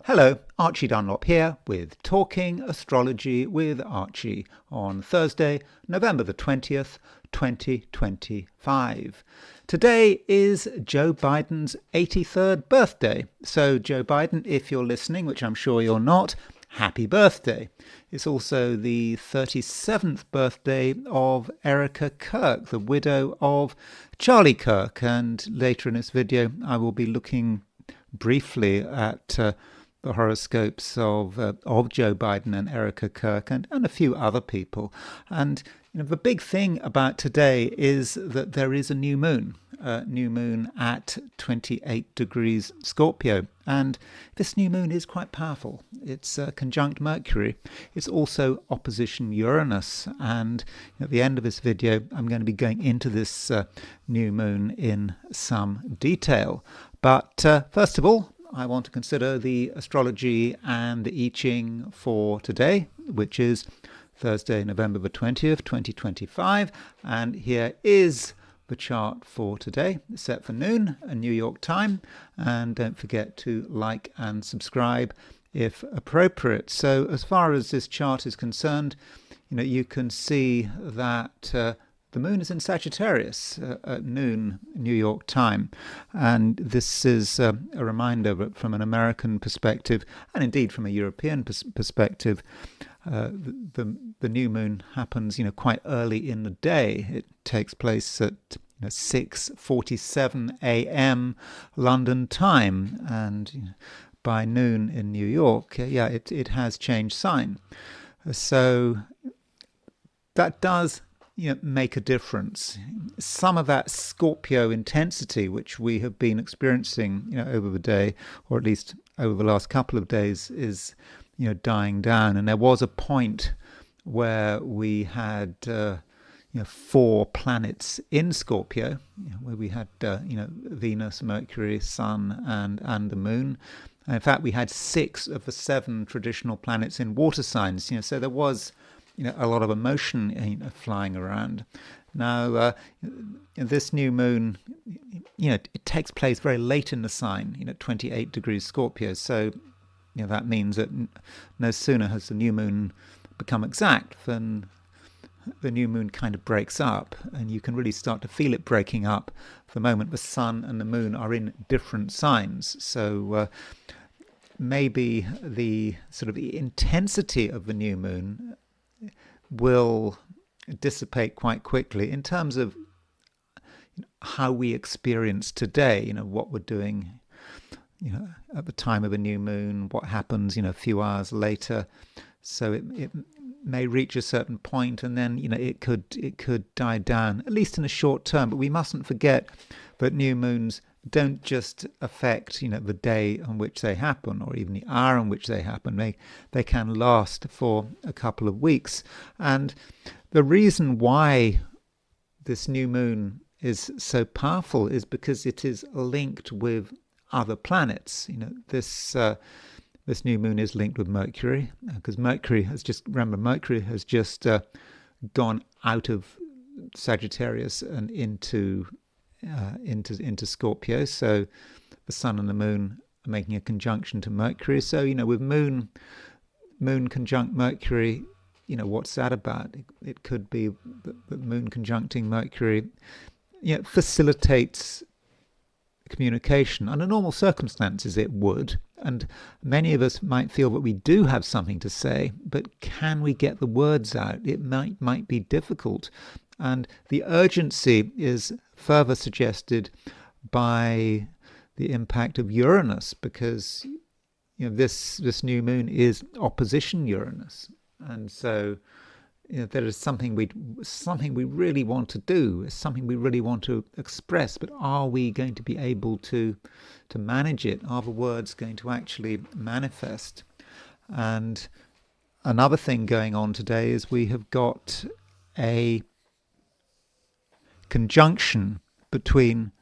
Hello, Archie Dunlop here with Talking Astrology with Archie on Thursday, November the 20th, 2025. Today is Joe Biden's 83rd birthday. So, Joe Biden, if you're listening, which I'm sure you're not, happy birthday. It's also the 37th birthday of Erika Kirk, the widow of Charlie Kirk. And later in this video, I will be looking briefly at the horoscopes of Joe Biden and Erika Kirk and a few other people. And the big thing about today is that there is a new moon at 28 degrees Scorpio. And this new moon is quite powerful. It's conjunct Mercury. It's also opposition Uranus. And at the end of this video, I'm going to be going into this new moon in some detail. But first of all, I want to consider the astrology and the I Ching for today, which is Thursday, November the 20th, 2025. And here is the chart for today, set for noon, New York time. And don't forget to like and subscribe if appropriate. So as far as this chart is concerned, you can see that the moon is in Sagittarius at noon, New York time. And this is a reminder that from an American perspective, and indeed from a European perspective, the new moon happens, quite early in the day. It takes place at 6:47 a.m. London time. And by noon in New York, it has changed sign. So that does make a difference. Some of that Scorpio intensity, which we have been experiencing, over the day, or at least over the last couple of days, is, dying down. And there was a point where we had, 4 planets in Scorpio, where we had, Venus, Mercury, Sun, and the Moon. And in fact, we had 6 of the 7 traditional planets in water signs. So there was a lot of emotion flying around. Now, this new moon, it takes place very late in the sign, 28 degrees Scorpio. So, that means that no sooner has the new moon become exact than the new moon kind of breaks up. And you can really start to feel it breaking up the moment the sun and the moon are in different signs. So maybe the sort of the intensity of the new moon will dissipate quite quickly in terms of how we experience today, what we're doing, at the time of a new moon, what happens, a few hours later. So it may reach a certain point and then, it could die down, at least in the short term. But we mustn't forget that new moons don't just affect, the day on which they happen or even the hour on which they happen. They can last for a couple of weeks. And the reason why this new moon is so powerful is because it is linked with other planets. This new moon is linked with Mercury, because Mercury has just gone out of Sagittarius and into Scorpio. So the sun and the moon are making a conjunction to Mercury. So with moon conjunct Mercury, what's that about? It could be that moon conjuncting Mercury facilitates communication. Under normal circumstances it would, and many of us might feel that we do have something to say, but can we get the words out? It might be difficult. And the urgency is further suggested by the impact of Uranus, because this new moon is opposition Uranus, and so there is something we really want to do, something we really want to express. But are we going to be able to manage it? Are the words going to actually manifest? And another thing going on today is we have got a conjunction between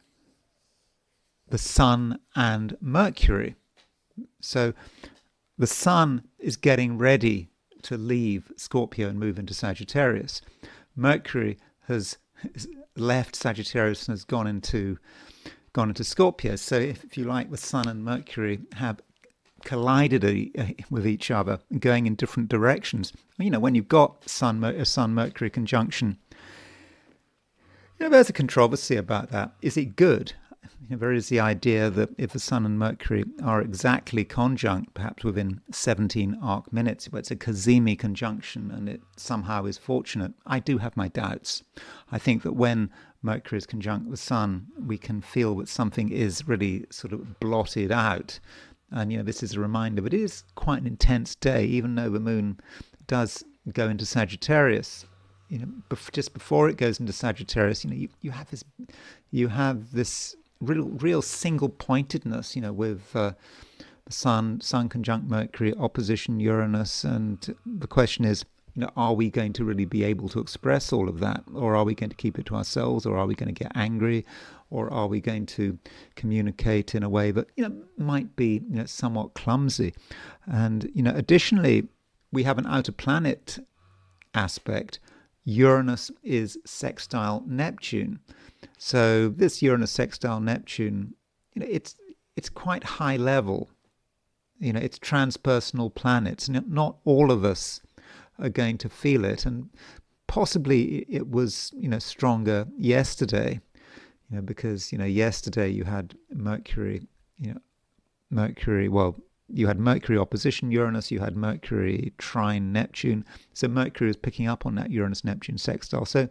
the Sun and Mercury. So the Sun is getting ready to leave Scorpio and move into Sagittarius. Mercury has left Sagittarius and has gone into Scorpio. So if you like, the Sun and Mercury have collided with each other, going in different directions. When you've got a Sun-Mercury conjunction, there's a controversy about that. Is it good? There is the idea that if the Sun and Mercury are exactly conjunct, perhaps within 17 arc minutes, it's a Cazimi conjunction and it somehow is fortunate. I do have my doubts. I think that when Mercury is conjunct with the Sun, we can feel that something is really sort of blotted out. And, this is a reminder, but it is quite an intense day, even though the Moon does go into Sagittarius. Just before it goes into Sagittarius, you have this real single pointedness, with the Sun conjunct Mercury, opposition Uranus, and the question is, are we going to really be able to express all of that, or are we going to keep it to ourselves, or are we going to get angry, or are we going to communicate in a way that might be somewhat clumsy? And additionally, we have an outer planet aspect. Uranus is sextile Neptune. So this Uranus sextile Neptune, it's quite high level. It's transpersonal planets. Not all of us are going to feel it, and possibly it was stronger yesterday. Because yesterday you had Mercury. You had Mercury opposition Uranus, you had Mercury trine Neptune. So Mercury is picking up on that Uranus-Neptune sextile. So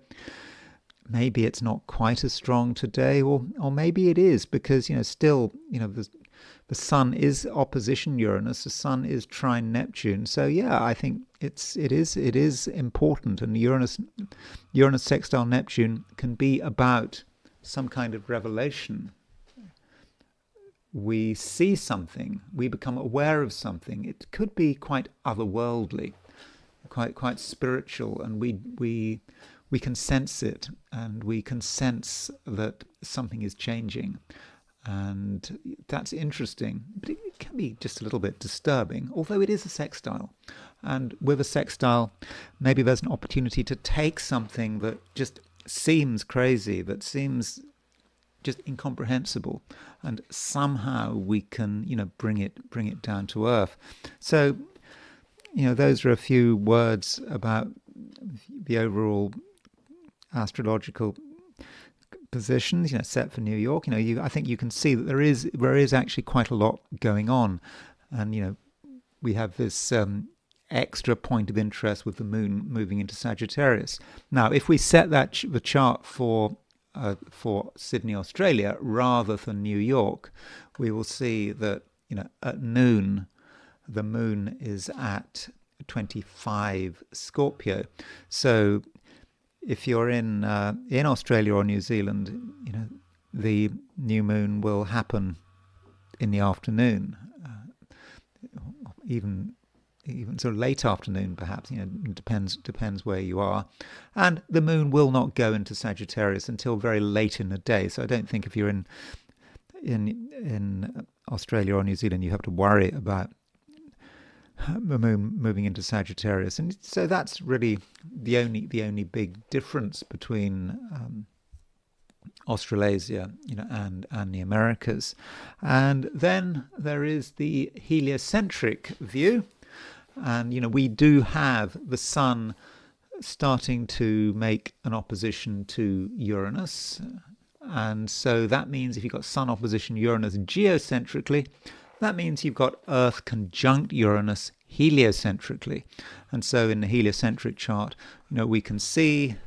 maybe it's not quite as strong today, or maybe it is, because still the Sun is opposition Uranus, the Sun is trine Neptune. So yeah, I think it is important, and Uranus sextile Neptune can be about some kind of revelation. We see something, we become aware of something. It could be quite otherworldly, quite spiritual, and we can sense it, and we can sense that something is changing, and that's interesting. But it can be just a little bit disturbing, although it is a sextile. And with a sextile, maybe there's an opportunity to take something that just seems crazy, that seems just incomprehensible, and somehow we can bring it down to earth. So those are a few words about the overall astrological positions set for New York. I think you can see that there is actually quite a lot going on, and we have this extra point of interest with the Moon moving into Sagittarius. Now, if we set the chart for Sydney, Australia, rather than New York, we will see that at noon the Moon is at 25 Scorpio. So if you're in Australia or New Zealand, the new moon will happen in the afternoon, even sort of late afternoon, perhaps. It depends where you are, and the Moon will not go into Sagittarius until very late in the day. So I don't think if you're in Australia or New Zealand, you have to worry about the Moon moving into Sagittarius. And so that's really the only big difference between Australasia, and the Americas. And then there is the heliocentric view. And we do have the Sun starting to make an opposition to Uranus, and so that means if you've got Sun opposition Uranus geocentrically, that means you've got Earth conjunct Uranus heliocentrically. And so in the heliocentric chart, we can see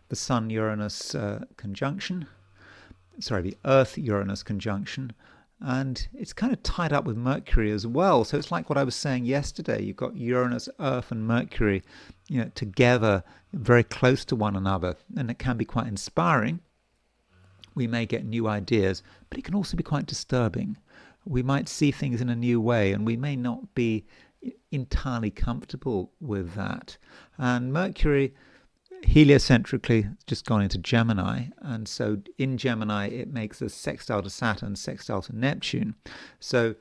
the Sun-Uranus conjunction, the Earth-Uranus conjunction, and it's kind of tied up with Mercury as well. So it's like what I was saying yesterday. You've got Uranus, Earth, and Mercury, together, very close to one another, and it can be quite inspiring. We may get new ideas, but it can also be quite disturbing. We might see things in a new way, and we may not be entirely comfortable with that. And Mercury, heliocentrically, just gone into Gemini, and so in Gemini it makes a sextile to Saturn, sextile to Neptune. So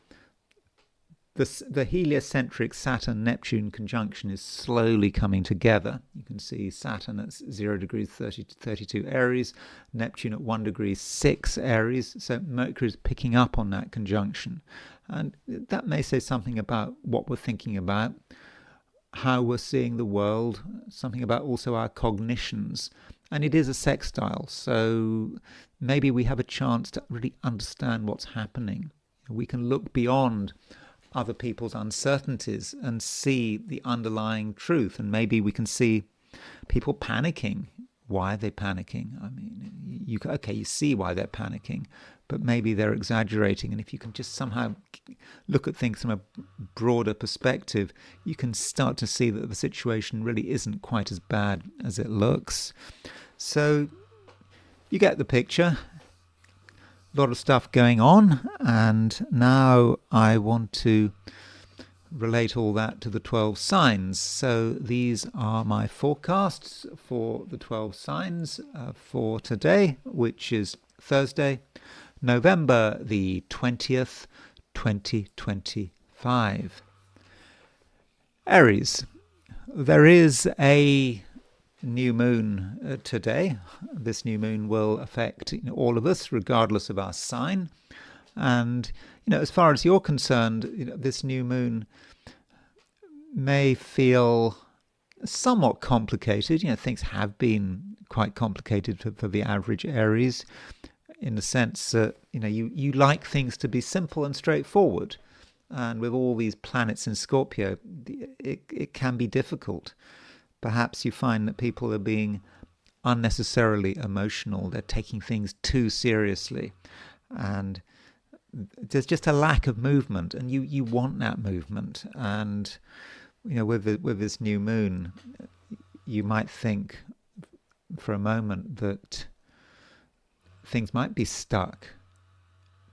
the heliocentric Saturn-Neptune conjunction is slowly coming together. You can see Saturn at 0 degrees 32 Aries, Neptune at 1 degree 6 Aries. So Mercury is picking up on that conjunction. And that may say something about what we're thinking about, how we're seeing the world, something about also our cognitions. And it is a sextile, so maybe we have a chance to really understand what's happening. We can look beyond other people's uncertainties and see the underlying truth, and maybe we can see people panicking. Why are they panicking? I mean, you see why they're panicking, but maybe they're exaggerating. And if you can just somehow look at things from a broader perspective, you can start to see that the situation really isn't quite as bad as it looks. So you get the picture. A lot of stuff going on, and now I want to relate all that to the 12 signs. So these are my forecasts for the 12 signs for today, which is Thursday, November the 20th, 2025. Aries, there is a new moon today. This new moon will affect all of us, regardless of our sign. And as far as you're concerned, this new moon may feel somewhat complicated. Things have been quite complicated for the average Aries, in the sense that you like things to be simple and straightforward. And with all these planets in Scorpio, it can be difficult. Perhaps you find that people are being unnecessarily emotional. They're taking things too seriously. And there's just a lack of movement, and you want that movement. And, with this new moon, you might think for a moment that things might be stuck.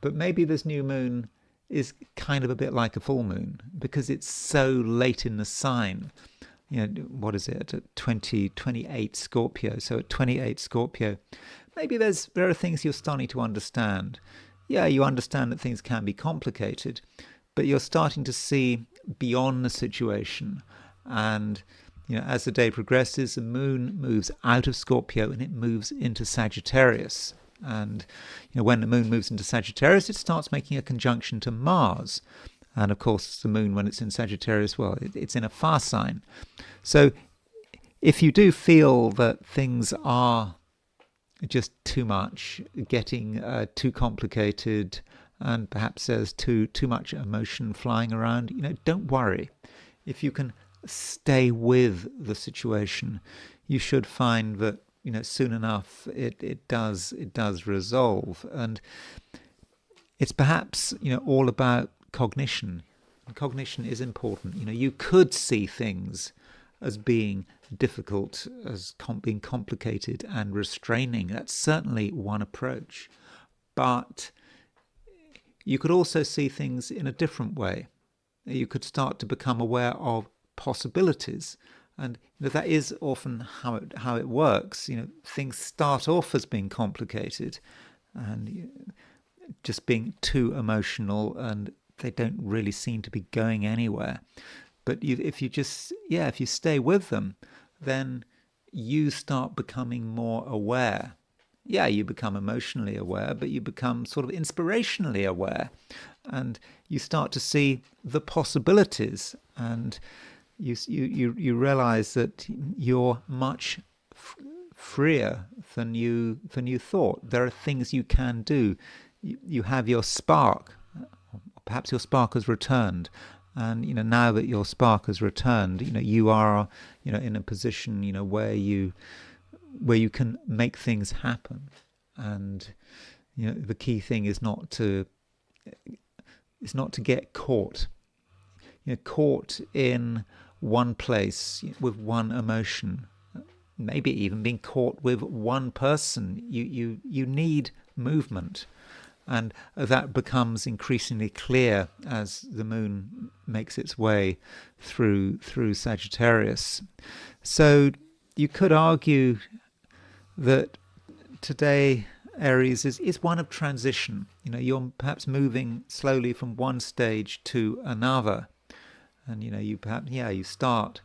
But maybe this new moon is kind of a bit like a full moon, because it's so late in the sign. What is it, at 28 Scorpio? So at 28 Scorpio, maybe there are things you're starting to understand. Yeah, you understand that things can be complicated, but you're starting to see beyond the situation. And, as the day progresses, the moon moves out of Scorpio and it moves into Sagittarius. And, when the moon moves into Sagittarius, it starts making a conjunction to Mars. And of course, the moon, when it's in Sagittarius, well, it's in a fire sign. So if you do feel that things are just too much, getting too complicated, and perhaps there's too much emotion flying around, don't worry. If you can stay with the situation, you should find that soon enough it does resolve. And it's perhaps all about cognition. And cognition is important. You could see things as being difficult, as being complicated and restraining. That's certainly one approach. But you could also see things in a different way. You could start to become aware of possibilities. And that is often how it works. Things start off as being complicated and just being too emotional, and they don't really seem to be going anywhere. But if you stay with them, then you start becoming more aware. Yeah, you become emotionally aware, but you become sort of inspirationally aware, and you start to see the possibilities, and you realize that you're much freer than you thought. There are things you can do. You have your spark. Perhaps your spark has returned, and now that your spark has returned, you are in a position where you can make things happen. And the key thing is not to get caught in one place with one emotion, maybe even being caught with one person. You need movement. And that becomes increasingly clear as the moon makes its way through Sagittarius. So you could argue that today Aries, is one of transition. You're perhaps moving slowly from one stage to another, and you perhaps you start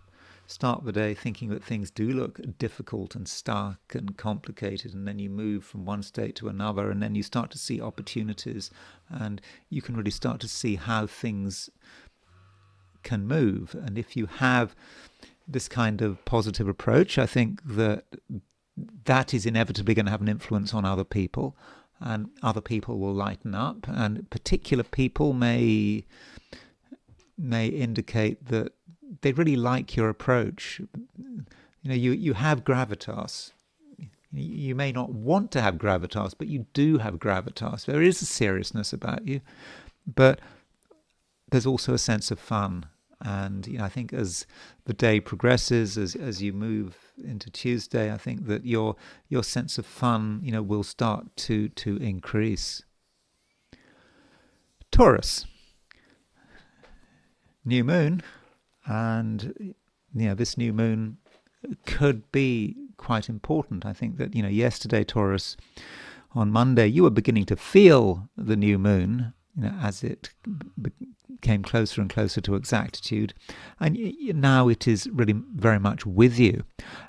the day thinking that things do look difficult and stark and complicated, and then you move from one state to another, and then you start to see opportunities, and you can really start to see how things can move. And if you have this kind of positive approach, I think that is inevitably going to have an influence on other people, and other people will lighten up, and particular people may indicate that they really like your approach. You have gravitas. You may not want to have gravitas, but you do have gravitas. There is a seriousness about you, but there's also a sense of fun. And I think as the day progresses, as you move into Tuesday, I think that your sense of fun, will start to increase. Taurus, new moon, and this new moon could be quite important. I think that yesterday, Taurus, on Monday, you were beginning to feel the new moon, as it came closer and closer to exactitude, and now it is really very much with you.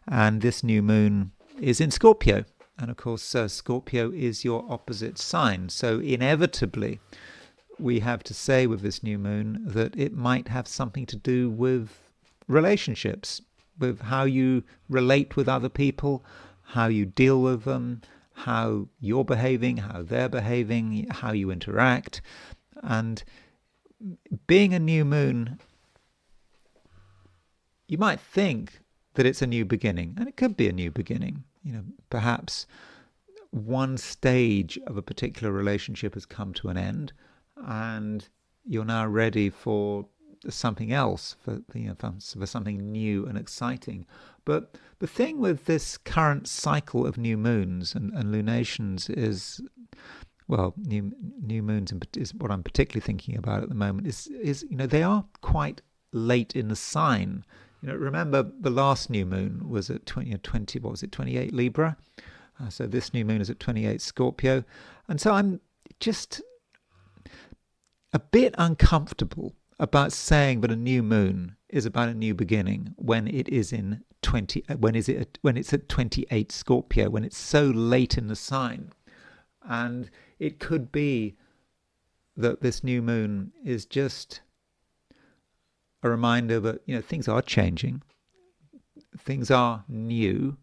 And this new moon is in Scorpio, and of course Scorpio is your opposite sign, so inevitably we have to say with this new moon that it might have something to do with relationships, with how you relate with other people, how you deal with them, how you're behaving, how they're behaving, how you interact. And being a new moon, you might think that it's a new beginning, and it could be a new beginning. Perhaps one stage of a particular relationship has come to an end, and you're now ready for something else, for something new and exciting. But the thing with this current cycle of new moons and lunations is, well, new moons is what I'm particularly thinking about at the moment. Is they are quite late in the sign. Remember the last new moon was at 20. What was it? 28 Libra. So this new moon is at 28 Scorpio, and so I'm just a bit uncomfortable about saying that a new moon is about a new beginning when it is in when it's at 28 Scorpio, when it's so late in the sign. And it could be that this new moon is just a reminder that things are changing, things are new,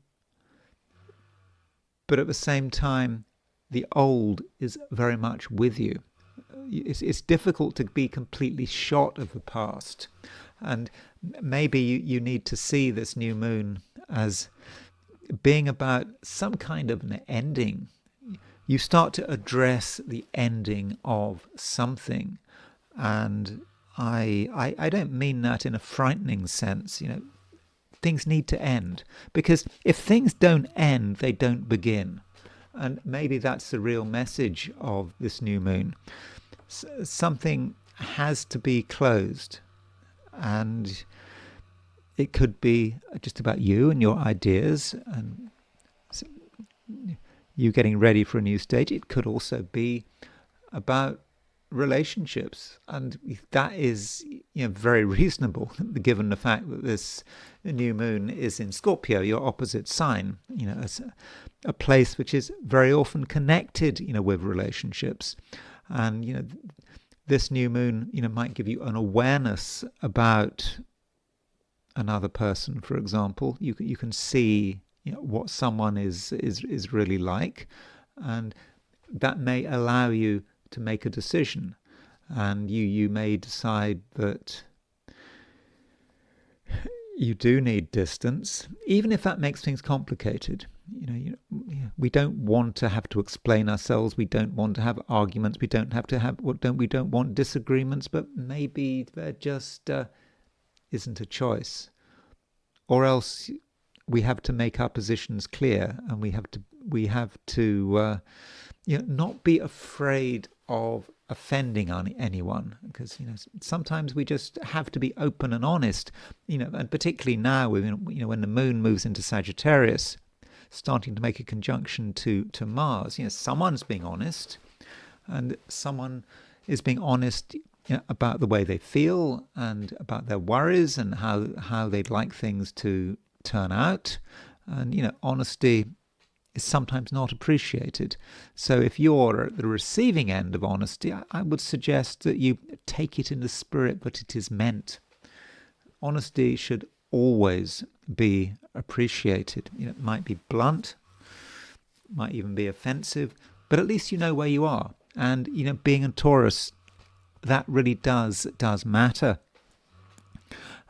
but at the same time the old is very much with you. It's difficult to be completely shot of the past, and maybe you need to see this new moon as being about some kind of an ending. You start to address the ending of something, and I don't mean that in a frightening sense. Things need to end, because if things don't end, they don't begin, and maybe that's the real message of this new moon. Something has to be closed, and it could be just about you and your ideas and you getting ready for a new stage. It could also be about relationships, and that is very reasonable given the fact that this new moon is in Scorpio, your opposite sign, as a place which is very often connected with relationships. And this new moon might give you an awareness about another person. For example, you can see what someone is really like, and that may allow you to make a decision. And you may decide that you do need distance, even if that makes things complicated. We don't want to have to explain ourselves. We don't want to have arguments. We don't want disagreements. But maybe there just isn't a choice, or else we have to make our positions clear, and we have to not be afraid of offending anyone, because sometimes we just have to be open and honest, and particularly now when the moon moves into Sagittarius. starting to make a conjunction to Mars. Someone's being honest, and someone is being honest about the way they feel and about their worries and how they'd like things to turn out. And honesty is sometimes not appreciated. So if you're at the receiving end of honesty, I would suggest that you take it in the spirit that it is meant. Honesty should always be appreciated. It might be blunt, might even be offensive, but at least you know where you are. And being a Taurus, that really does matter.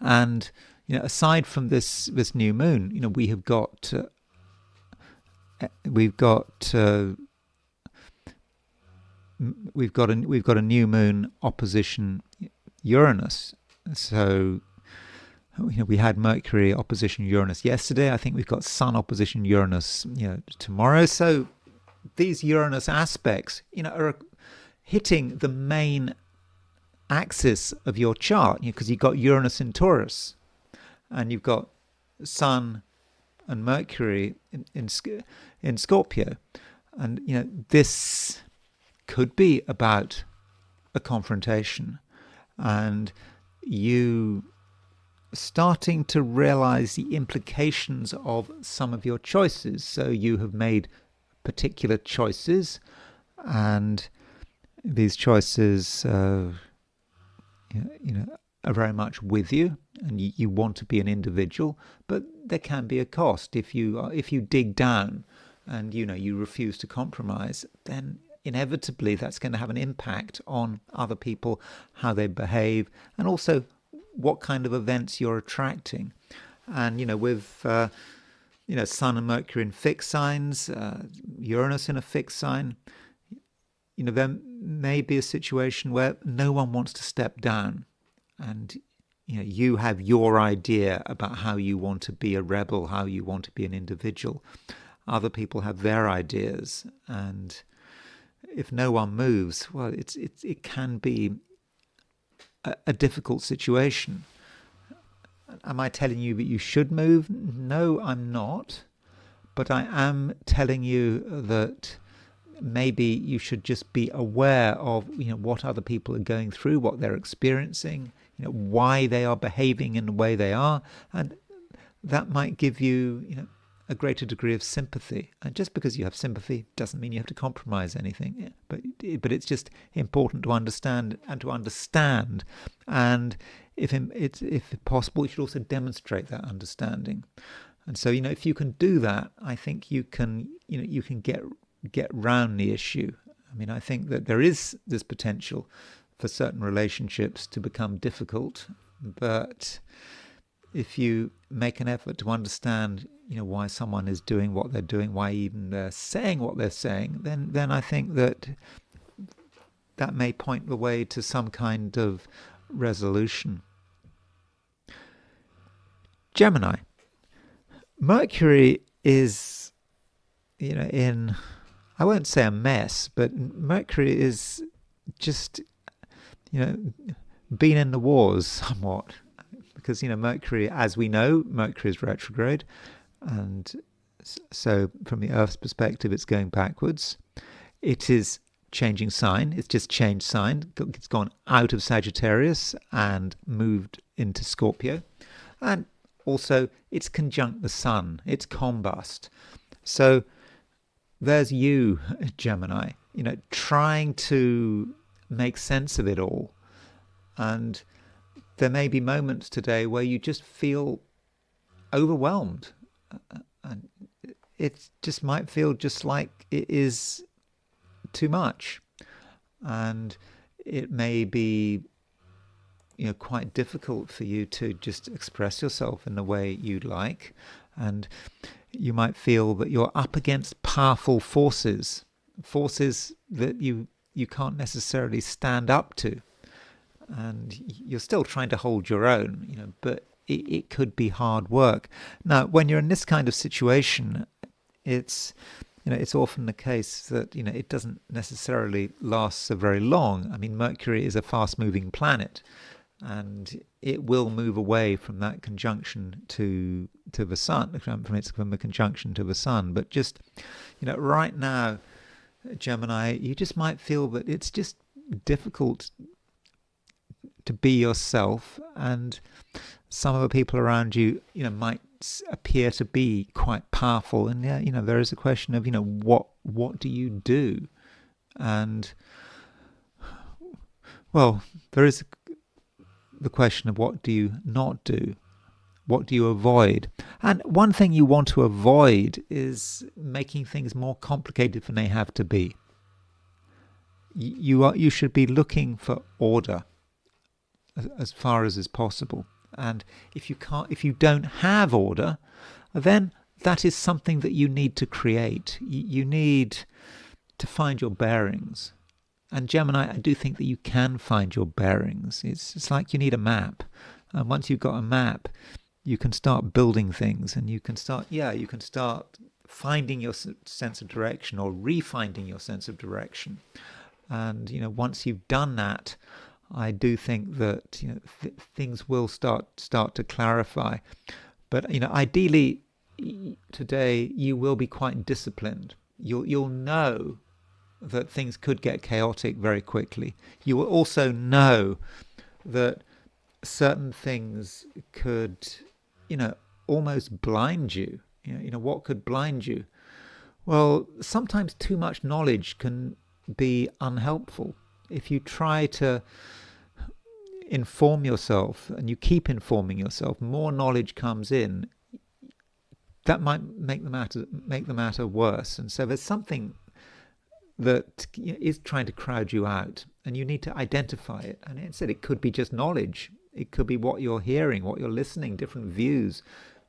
And aside from this new moon, we've got a new moon opposition Uranus. So we had Mercury opposition Uranus yesterday. I think we've got Sun opposition Uranus tomorrow. So these Uranus aspects are hitting the main axis of your chart, because you've got Uranus in Taurus, and you've got Sun and Mercury in Scorpio. And this could be about a confrontation, and you starting to realize the implications of some of your choices. So you have made particular choices, and these choices are very much with you, and you want to be an individual, but there can be a cost. If you dig down and you refuse to compromise, then inevitably that's going to have an impact on other people, how they behave, and also what kind of events you're attracting. And with Sun and Mercury in fixed signs, Uranus in a fixed sign, there may be a situation where no one wants to step down, and you have your idea about how you want to be a rebel, how you want to be an individual. Other people have their ideas, and if no one moves, well, it can be a difficult situation. Am I telling you that you should move? No, I'm not. But I am telling you that maybe you should just be aware of what other people are going through, what they're experiencing, why they are behaving in the way they are, and that might give you a greater degree of sympathy. And just because you have sympathy doesn't mean you have to compromise anything. But it's just important to understand. And if possible, you should also demonstrate that understanding. And so if you can do that, I think you can get round the issue. I mean, I think that there is this potential for certain relationships to become difficult, but if you make an effort to understand why someone is doing what they're doing, why even they're saying what they're saying, then I think that may point the way to some kind of resolution. Gemini. Mercury is in, I won't say a mess, but Mercury is just been in the wars somewhat, because Mercury, as we know, Mercury is retrograde, and so from the Earth's perspective it's going backwards. It is changing sign. It's just changed sign. It's gone out of Sagittarius and moved into Scorpio, and also it's conjunct the Sun. It's combust. So there's you, Gemini, trying to make sense of it all. And there may be moments today where you just feel overwhelmed. And it just might feel just like it is too much. And it may be quite difficult for you to just express yourself in the way you'd like. And you might feel that you're up against powerful forces that you can't necessarily stand up to. And you're still trying to hold your own, but it could be hard work. Now, when you're in this kind of situation, it's often the case that it doesn't necessarily last so very long. I mean, Mercury is a fast-moving planet, and it will move away from that conjunction to the sun, from a conjunction to the sun. But just, right now, Gemini, you just might feel that it's just difficult to be yourself, and some of the people around you, might appear to be quite powerful. And there is a question of, what do you do? And well, there is the question of what do you not do? What do you avoid? And one thing you want to avoid is making things more complicated than they have to be. You should be looking for order as far as is possible. And if you don't have order, then that is something that you need to create. You need to find your bearings. And Gemini, I do think that you can find your bearings. It's like you need a map. And once you've got a map, you can start building things, and you can start finding your sense of direction, or refinding your sense of direction. And once you've done that, I do think that things will start to clarify. But ideally, today you will be quite disciplined. You'll know that things could get chaotic very quickly. You will also know that certain things could, almost blind you. What could blind you? Well, sometimes too much knowledge can be unhelpful. If you try to inform yourself and you keep informing yourself, more knowledge comes in. That might make the matter worse. And so there's something that is trying to crowd you out, and you need to identify it. And instead, it could be just knowledge. It could be what you're hearing, what you're listening, different views,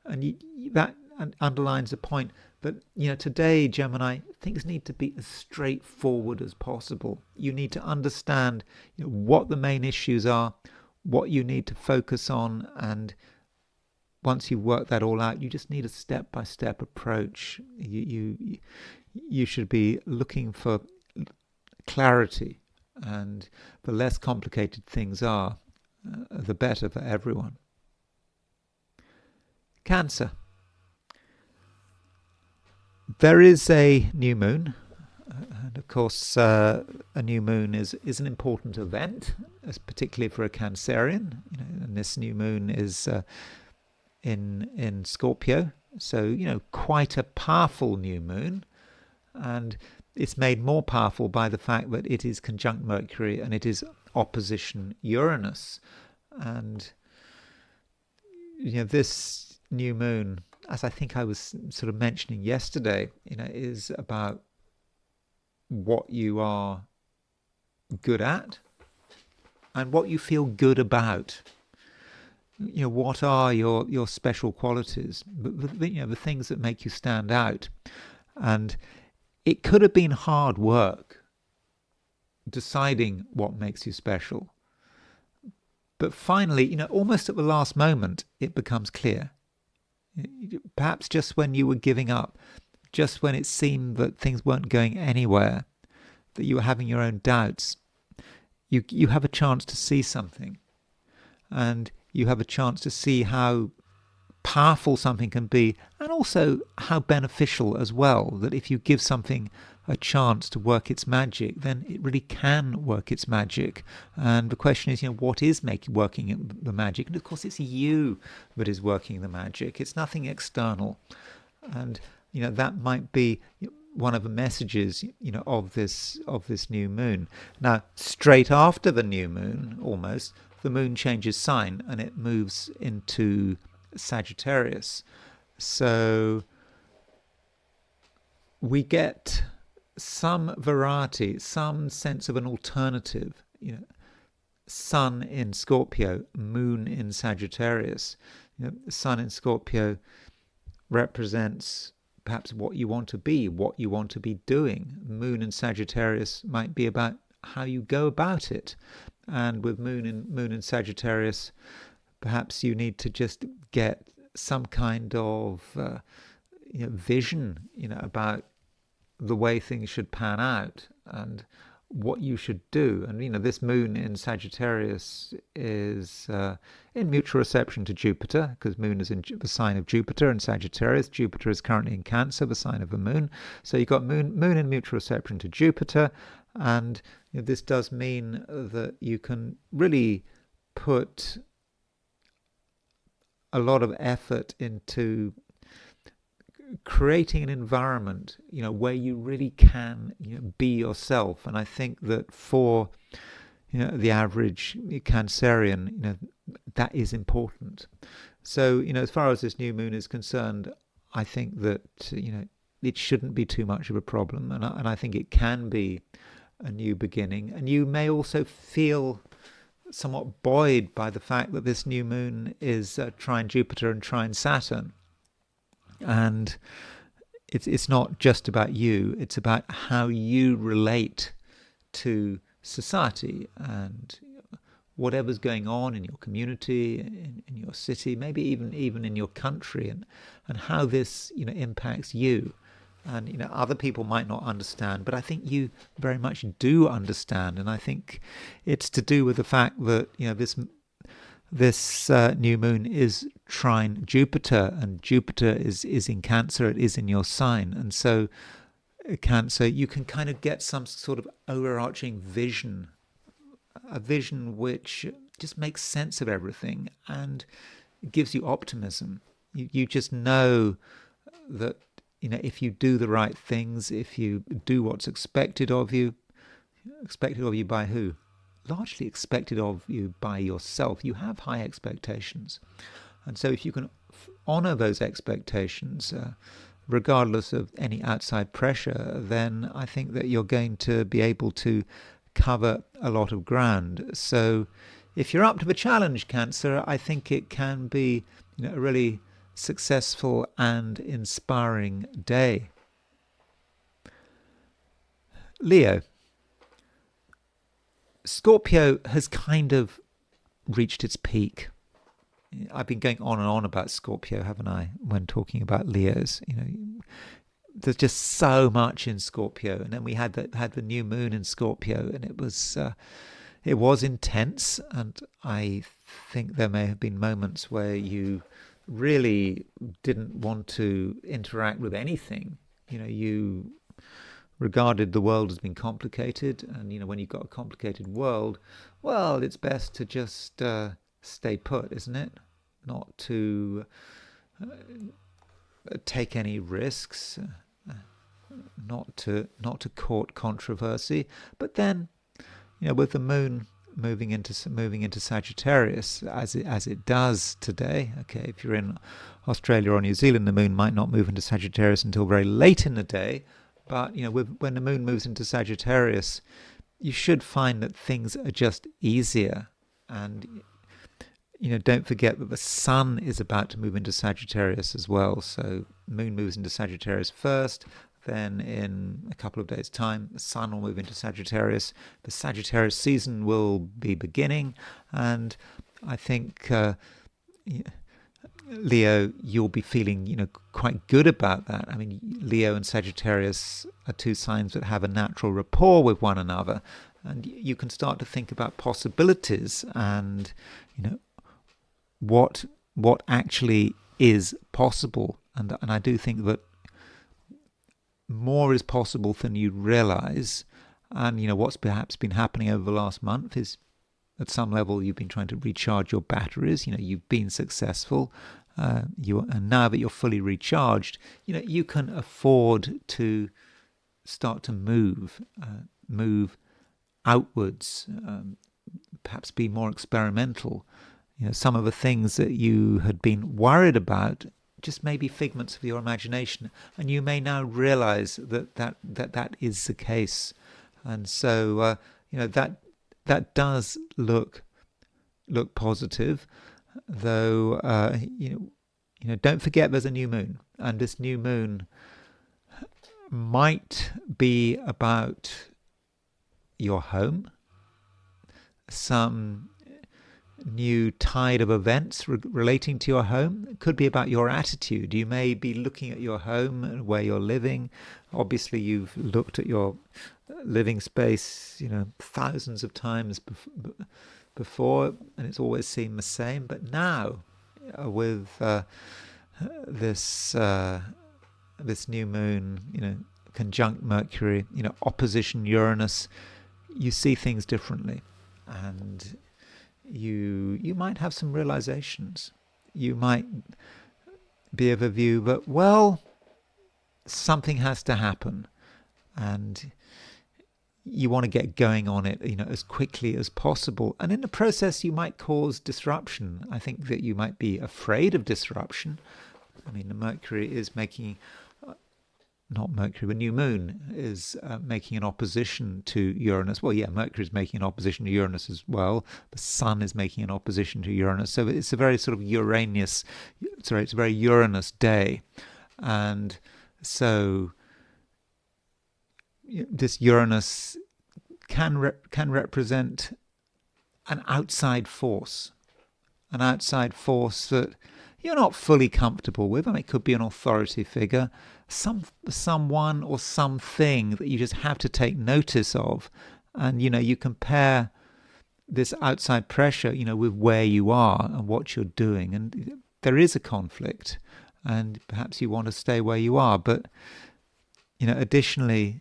and that underlines the point that today, Gemini, things need to be as straightforward as possible. You need to understand what the main issues are, what you need to focus on, and once you work that all out, you just need a step-by-step approach. You should be looking for clarity, and the less complicated things are, the better for everyone. Cancer. There is a new moon, and of course a new moon is an important event, particularly for a Cancerian. And this new moon is in Scorpio, so quite a powerful new moon. And it's made more powerful by the fact that it is conjunct Mercury and it is opposition Uranus. And this new moon, as I think I was sort of mentioning yesterday, is about what you are good at and what you feel good about. What are your special qualities, the things that make you stand out. And it could have been hard work deciding what makes you special. But finally, almost at the last moment, it becomes clear. Perhaps just when you were giving up, just when it seemed that things weren't going anywhere, that you were having your own doubts, you have a chance to see something. And you have a chance to see how powerful something can be, and also how beneficial as well, that if you give something a chance to work its magic, then it really can work its magic. And the question is, what is working the magic? And of course, it's you that is working the magic. It's nothing external. And that might be one of the messages of this new moon. Now, straight after the new moon, almost, the moon changes sign and it moves into Sagittarius. So we get some variety, some sense of an alternative. Sun in Scorpio, moon in Sagittarius. Sun in Scorpio represents perhaps what you want to be, what you want to be doing. Moon in Sagittarius might be about how you go about it. And with moon in Sagittarius, perhaps you need to just get some kind of vision, about the way things should pan out, and what you should do. And this moon in Sagittarius is in mutual reception to Jupiter, because moon is in the sign of Jupiter in Sagittarius. Jupiter is currently in Cancer, the sign of the moon. So you've got moon in mutual reception to Jupiter, and this does mean that you can really put a lot of effort into creating an environment, where you really can, be yourself. And I think that for, the average Cancerian, that is important. So, as far as this new moon is concerned, I think that, it shouldn't be too much of a problem. And I think it can be a new beginning. And you may also feel somewhat buoyed by the fact that this new moon is trine Jupiter and trine Saturn. And it's not just about you, it's about how you relate to society and whatever's going on in your community, in your city, maybe even in your country, and how this impacts you. And other people might not understand, but I think you very much do understand. And I think it's to do with the fact that this new moon is trine Jupiter, and Jupiter is in Cancer. It is in your sign, and so Cancer, you can kind of get some sort of overarching vision, a vision which just makes sense of everything and gives you optimism. You just know that if you do the right things, if you do what's expected of you by who? Largely expected of you by yourself. You have high expectations, and so if you can honor those expectations regardless of any outside pressure, then I think that you're going to be able to cover a lot of ground. So if you're up to the challenge, Cancer, I think it can be a really successful and inspiring day. Leo. Scorpio has kind of reached its peak. I've been going on and on about Scorpio, haven't I, when talking about Leos. There's just so much in Scorpio, and then we had the new moon in Scorpio, and it was intense. And I think there may have been moments where you really didn't want to interact with anything. You regarded the world as being complicated, and when you've got a complicated world, well, it's best to just stay put, isn't it? Not to take any risks, not to court controversy. But then, with the moon moving into Sagittarius as it does today. Okay, if you're in Australia or New Zealand, the moon might not move into Sagittarius until very late in the day. But when the moon moves into Sagittarius, you should find that things are just easier. And don't forget that the sun is about to move into Sagittarius as well. So moon moves into Sagittarius first, then in a couple of days' time, the sun will move into Sagittarius. The Sagittarius season will be beginning, and I think Leo, you'll be feeling, quite good about that. I mean, Leo and Sagittarius are two signs that have a natural rapport with one another, and you can start to think about possibilities and, what actually is possible. And I do think that more is possible than you realize. And, what's perhaps been happening over the last month is, at some level, you've been trying to recharge your batteries. You've been successful. And now that you're fully recharged, you can afford to start to move outwards, perhaps be more experimental. Some of the things that you had been worried about just may be figments of your imagination, and you may now realize that is the case. And so that does look positive, though. Don't forget there's a new moon, and this new moon might be about your home, some new tide of events relating to your home. It could be about your attitude. You may be looking at your home and where you're living. Obviously, you've looked at your living space, thousands of times before, and it's always seemed the same. But now, with this this new moon, conjunct Mercury, opposition Uranus, you see things differently, and you might have some realizations. You might be of a view that, well, something has to happen, and you want to get going on it, as quickly as possible. And in the process, you might cause disruption. I think that you might be afraid of disruption. I mean, the Mercury is making, not Mercury, the new moon is making an opposition to Uranus. Well, yeah, Mercury is making an opposition to Uranus as well. The Sun is making an opposition to Uranus. So it's a very sort of it's a very Uranus day. And so this Uranus can represent an outside force that you're not fully comfortable with. I mean, it could be an authority figure, someone or something that you just have to take notice of. And, you compare this outside pressure, with where you are and what you're doing. And there is a conflict, and perhaps you want to stay where you are. But, additionally,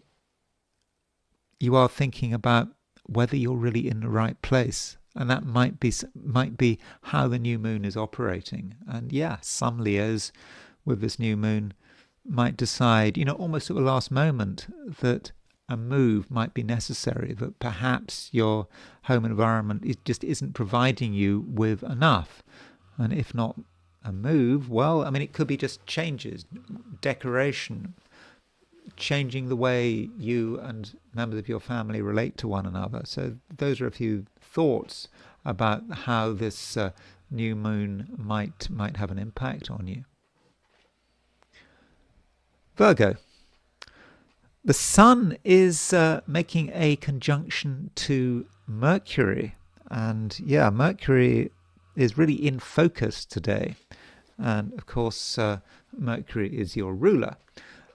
you are thinking about whether you're really in the right place. And that might be how the new moon is operating. And yeah, some Leos with this new moon might decide, almost at the last moment, that a move might be necessary, that perhaps your home environment just isn't providing you with enough. And if not a move, well, I mean, it could be just changes, decoration, changing the way you and members of your family relate to one another. So those are a few thoughts about how this new moon might have an impact on you. Virgo. The Sun is making a conjunction to Mercury. And yeah, Mercury is really in focus today. And of course, Mercury is your ruler.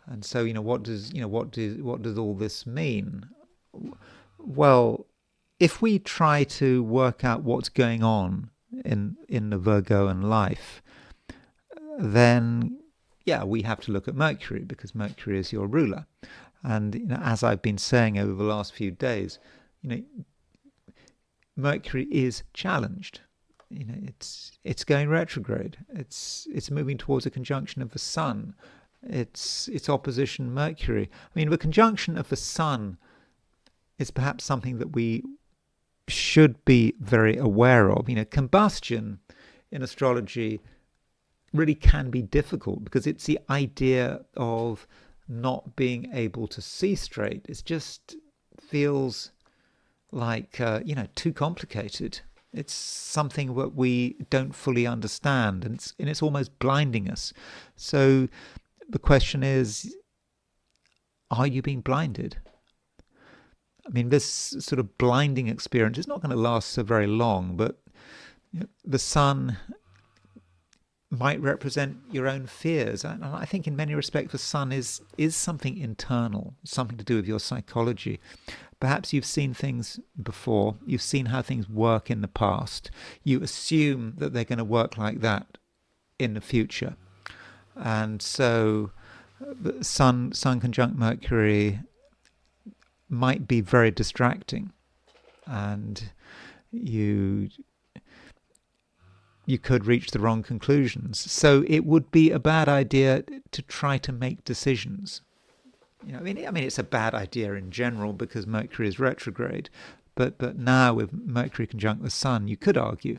And so, what does all this mean? Well, if we try to work out what's going on in the Virgoan life, then yeah, we have to look at Mercury, because Mercury is your ruler. And as I've been saying over the last few days, Mercury is challenged. It's going retrograde. It's moving towards a conjunction of the Sun. It's opposition Mercury. I mean, the conjunction of the Sun is perhaps something that we should be very aware of. Combustion in astrology really can be difficult, because it's the idea of not being able to see straight. It just feels like, too complicated. It's something that we don't fully understand, and it's almost blinding us. So the question is, are you being blinded? I mean, this sort of blinding experience is not going to last so very long, but the Sun might represent your own fears. And I think in many respects the Sun is something internal, something to do with your psychology. Perhaps you've seen things before, you've seen how things work in the past. You assume that they're going to work like that in the future. And so the Sun conjunct Mercury might be very distracting, and you could reach the wrong conclusions. So it would be a bad idea to try to make decisions. I mean, it's a bad idea in general, because Mercury is retrograde. But now with Mercury conjunct the Sun, you could argue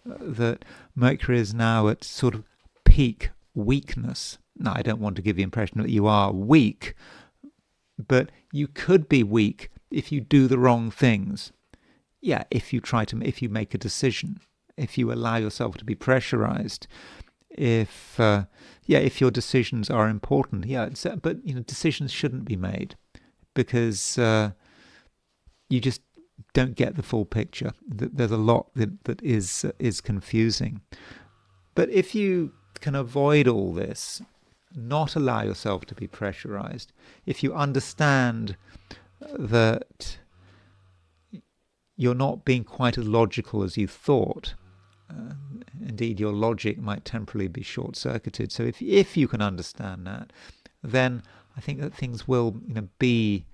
that Mercury is now at sort of peak weakness. Now, I don't want to give the impression that you are weak, but you could be weak if you do the wrong things. Yeah, if you make a decision, if you allow yourself to be pressurized, if your decisions are important. Yeah, but decisions shouldn't be made, because you just don't get the full picture. There's a lot that is confusing. But if you can avoid all this, not allow yourself to be pressurized, if you understand that you're not being quite as logical as you thought. Indeed, your logic might temporarily be short-circuited. So if you can understand that, then I think that things will be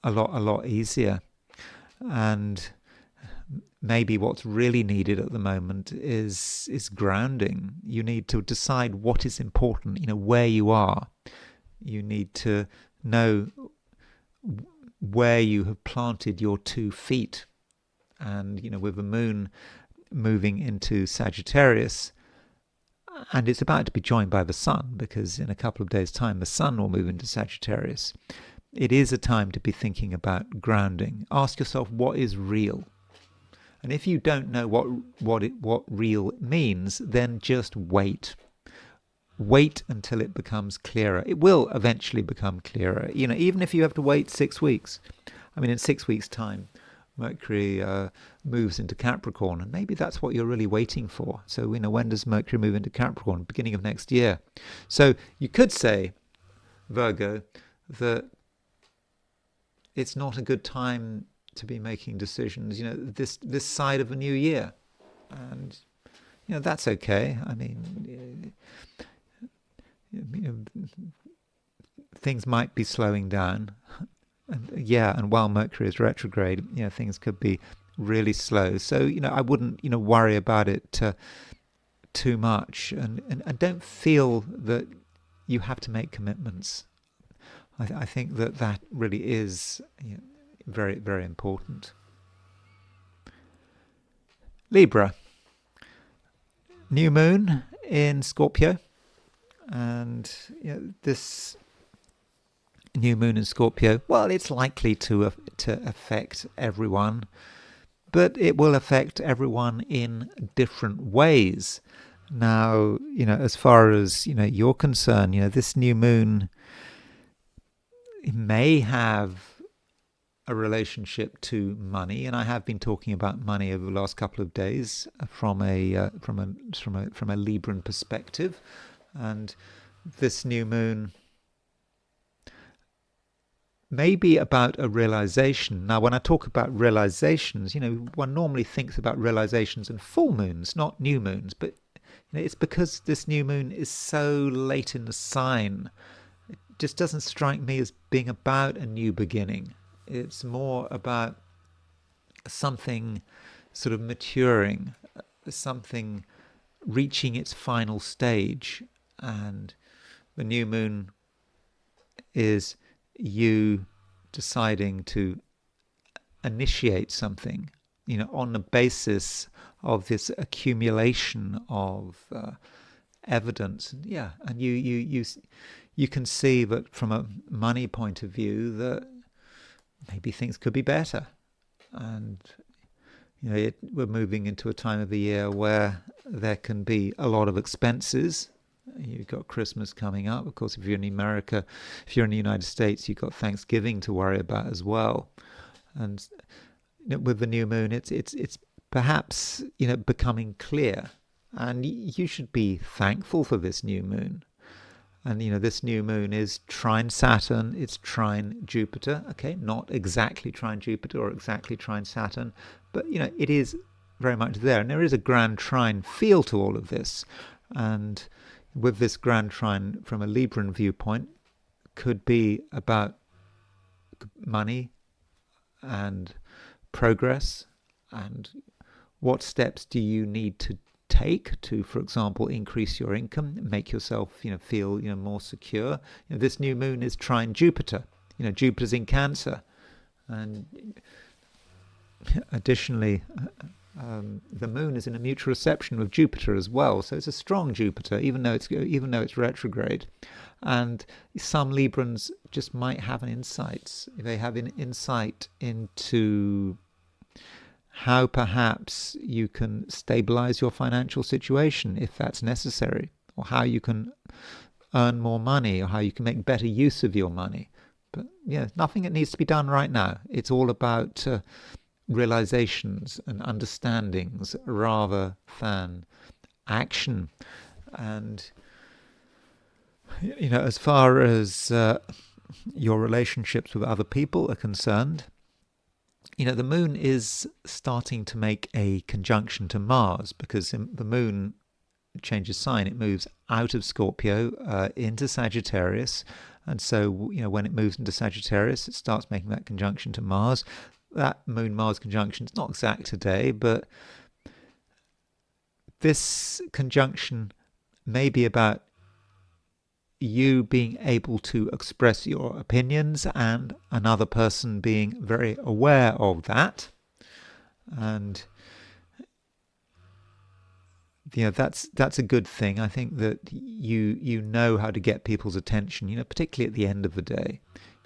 a lot easier. And maybe what's really needed at the moment is grounding. You need to decide what is important, where you are. You need to know where you have planted your 2 feet. And, with the moon moving into Sagittarius, and it's about to be joined by the sun, because in a couple of days' time the sun will move into Sagittarius. It is a time to be thinking about grounding. Ask yourself, what is real? And if you don't know what real means, then just wait. Wait until it becomes clearer. It will eventually become clearer. Even if you have to wait 6 weeks. I mean, in 6 weeks' time, Mercury moves into Capricorn, and maybe that's what you're really waiting for. So, when does Mercury move into Capricorn? Beginning of next year. So you could say, Virgo, that it's not a good time to be making decisions, this side of a new year. And, that's okay. I mean, things might be slowing down. And while Mercury is retrograde, things could be really slow. So, I wouldn't, worry about it too much. And don't feel that you have to make commitments. I think that really is very, very important. Libra. New moon in Scorpio. And this new moon in Scorpio, well, it's likely to affect everyone, but it will affect everyone in different ways. Now, as far as you're concerned, this new moon may have a relationship to money, and I have been talking about money over the last couple of days from a Libran perspective. And this new moon may be about a realization. Now, when I talk about realizations, one normally thinks about realizations in full moons, not new moons. But it's because this new moon is so late in the sign. It just doesn't strike me as being about a new beginning. It's more about something sort of maturing, something reaching its final stage. And the new moon is you deciding to initiate something, on the basis of this accumulation of evidence. Yeah, and you can see that from a money point of view that maybe things could be better. And we're moving into a time of the year where there can be a lot of expenses. You've got Christmas coming up. Of course, if you're in America, if you're in the United States, you've got Thanksgiving to worry about as well. And with the new moon, it's perhaps becoming clear, and you should be thankful for this new moon. And this new moon is trine Saturn, it's trine Jupiter. Okay, not exactly trine Jupiter or exactly trine Saturn, but it is very much there, and there is a grand trine feel to all of this. And with this grand trine, from a Libran viewpoint, could be about money and progress, and what steps do you need to take to, for example, increase your income, make yourself feel more secure. This new moon is trine Jupiter. Jupiter's in Cancer, and additionally the moon is in a mutual reception with Jupiter as well, so it's a strong Jupiter, even though it's retrograde. And some Librans just might have an insight. They have an insight into how perhaps you can stabilize your financial situation if that's necessary, or how you can earn more money, or how you can make better use of your money. But nothing that needs to be done right now. It's all about realizations and understandings rather than action. And as far as your relationships with other people are concerned. The moon is starting to make a conjunction to Mars, because the moon changes sign. It moves out of Scorpio into Sagittarius. And so, when it moves into Sagittarius, it starts making that conjunction to Mars. That Moon-Mars conjunction is not exact today, but this conjunction may be about you being able to express your opinions and another person being very aware of that. And that's a good thing. I think that you know how to get people's attention, particularly at the end of the day.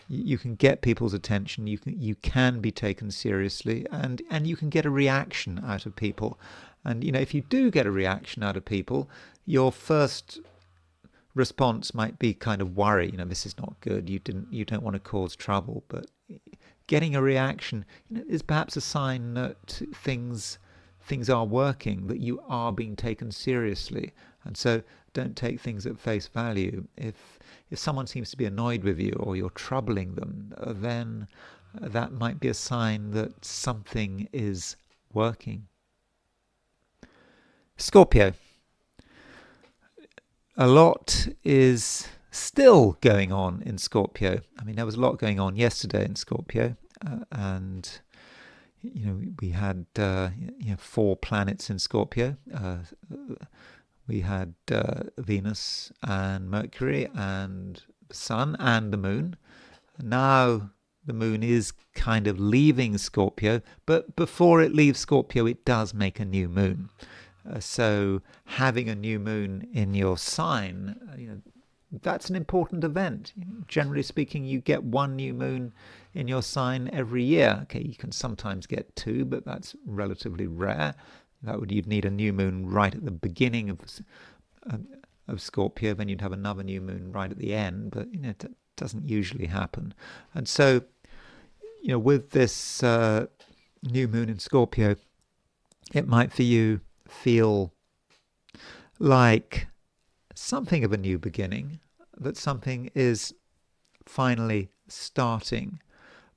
You can get people's attention, you can be taken seriously, and you can get a reaction out of people. And if you do get a reaction out of people, your first response might be kind of worry. This is not good. You don't want to cause trouble. But getting a reaction is perhaps a sign that things are working, that you are being taken seriously. And so don't take things at face value. If someone seems to be annoyed with you, or you're troubling them, then that might be a sign that something is working. Scorpio. A lot is still going on in Scorpio. There was a lot going on yesterday in Scorpio, and we had 4 planets in Scorpio. We had Venus and Mercury and the Sun and the Moon. Now the Moon is kind of leaving Scorpio, but before it leaves Scorpio, it does make a new moon. So having a new moon in your sign, that's an important event. Generally speaking, you get 1 new moon in your sign every year. Okay, you can sometimes get 2, but that's relatively rare. You'd need a new moon right at the beginning of Scorpio, then you'd have another new moon right at the end. But it doesn't usually happen. And so, with this new moon in Scorpio, it might for you feel like something of a new beginning, that something is finally starting.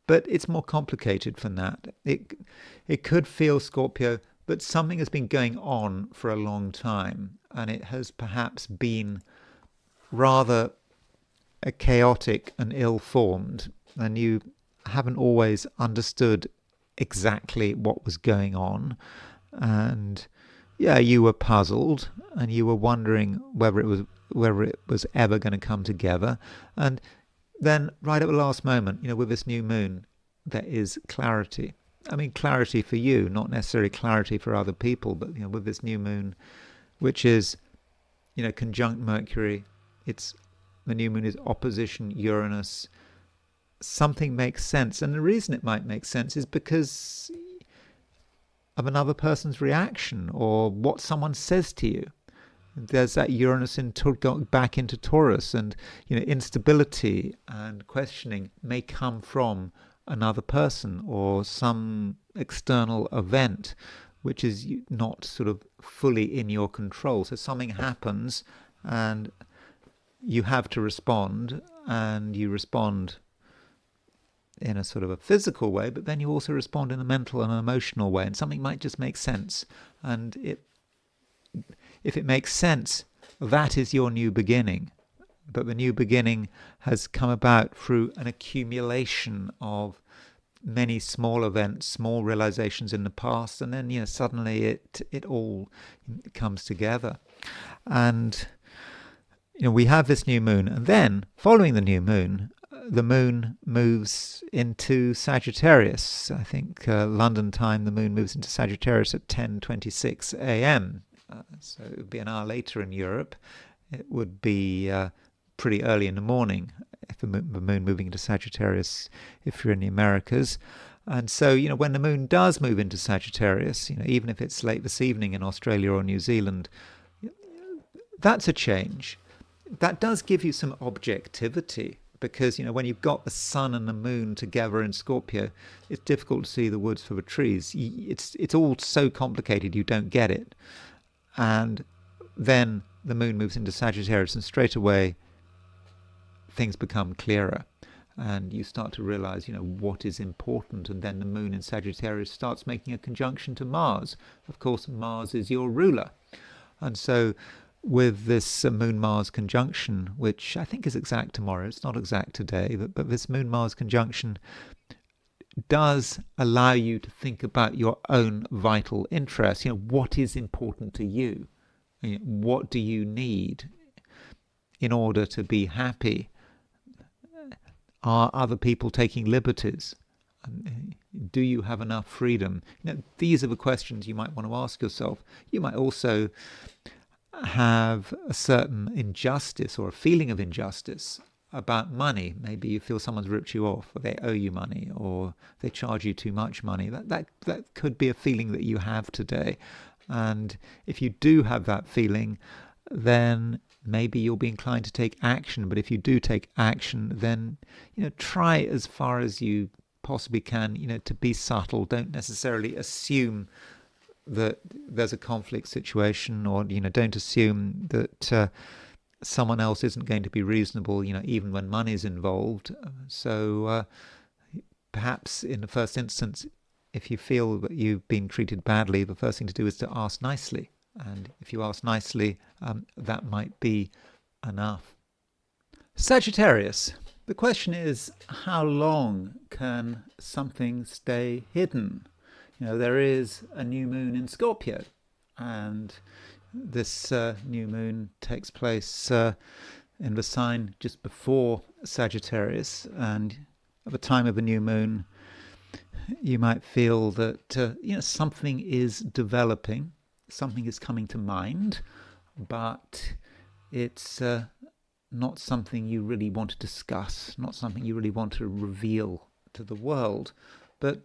But it's more complicated than that. It could feel, Scorpio, that something has been going on for a long time, and it has perhaps been rather chaotic and ill-formed, and you haven't always understood exactly what was going on. And you were puzzled, and you were wondering whether it was ever going to come together. And then right at the last moment, with this new moon, there is clarity. Clarity for you, not necessarily clarity for other people, but with this new moon, which is conjunct Mercury, the new moon is opposition Uranus. Something makes sense, and the reason it might make sense is because of another person's reaction, or what someone says to you. There's that Uranus going back into Taurus, and instability and questioning may come from another person or some external event which is not sort of fully in your control. So something happens and you have to respond, and you respond in a sort of a physical way, but then you also respond in a mental and an emotional way, and something might just make sense. And if it makes sense, that is your new beginning. But the new beginning has come about through an accumulation of many small events, small realizations in the past, and then suddenly it all comes together. And we have this new moon, and then following the new moon, the moon moves into Sagittarius. I think London time, the moon moves into Sagittarius at 10:26 a.m. So it would be an hour later in Europe. It would be pretty early in the morning if the moon moving into Sagittarius, if you're in the Americas. And so, when the moon does move into Sagittarius, even if it's late this evening in Australia or New Zealand, that's a change. That does give you some objectivity, because when you've got the sun and the moon together in Scorpio, it's difficult to see the woods for the trees. It's all so complicated, you don't get it. And then the moon moves into Sagittarius, and straight away things become clearer. and you start to realize, what is important. And then the moon in Sagittarius starts making a conjunction to Mars. Of course, Mars is your ruler. And so with this Moon-Mars conjunction, which I think is exact tomorrow, it's not exact today, but this Moon-Mars conjunction does allow you to think about your own vital interests. What is important to you? What do you need in order to be happy? Are other people taking liberties? Do you have enough freedom? These are the questions you might want to ask yourself. You might also have a certain injustice or a feeling of injustice about money. Maybe you feel someone's ripped you off, or they owe you money, or they charge you too much money. That could be a feeling that you have today. And if you do have that feeling, then maybe you'll be inclined to take action. But if you do take action, then try as far as you possibly can, to be subtle. Don't necessarily assume that there's a conflict situation, or don't assume that someone else isn't going to be reasonable, even when money's involved. So perhaps in the first instance, if you feel that you've been treated badly, the first thing to do is to ask nicely. And if you ask nicely, that might be enough. Sagittarius. The question is, how long can something stay hidden? There is a new moon in Scorpio, and this new moon takes place in the sign just before Sagittarius. And at the time of a new moon, you might feel that something is developing, something is coming to mind, but it's not something you really want to discuss, not something you really want to reveal to the world. But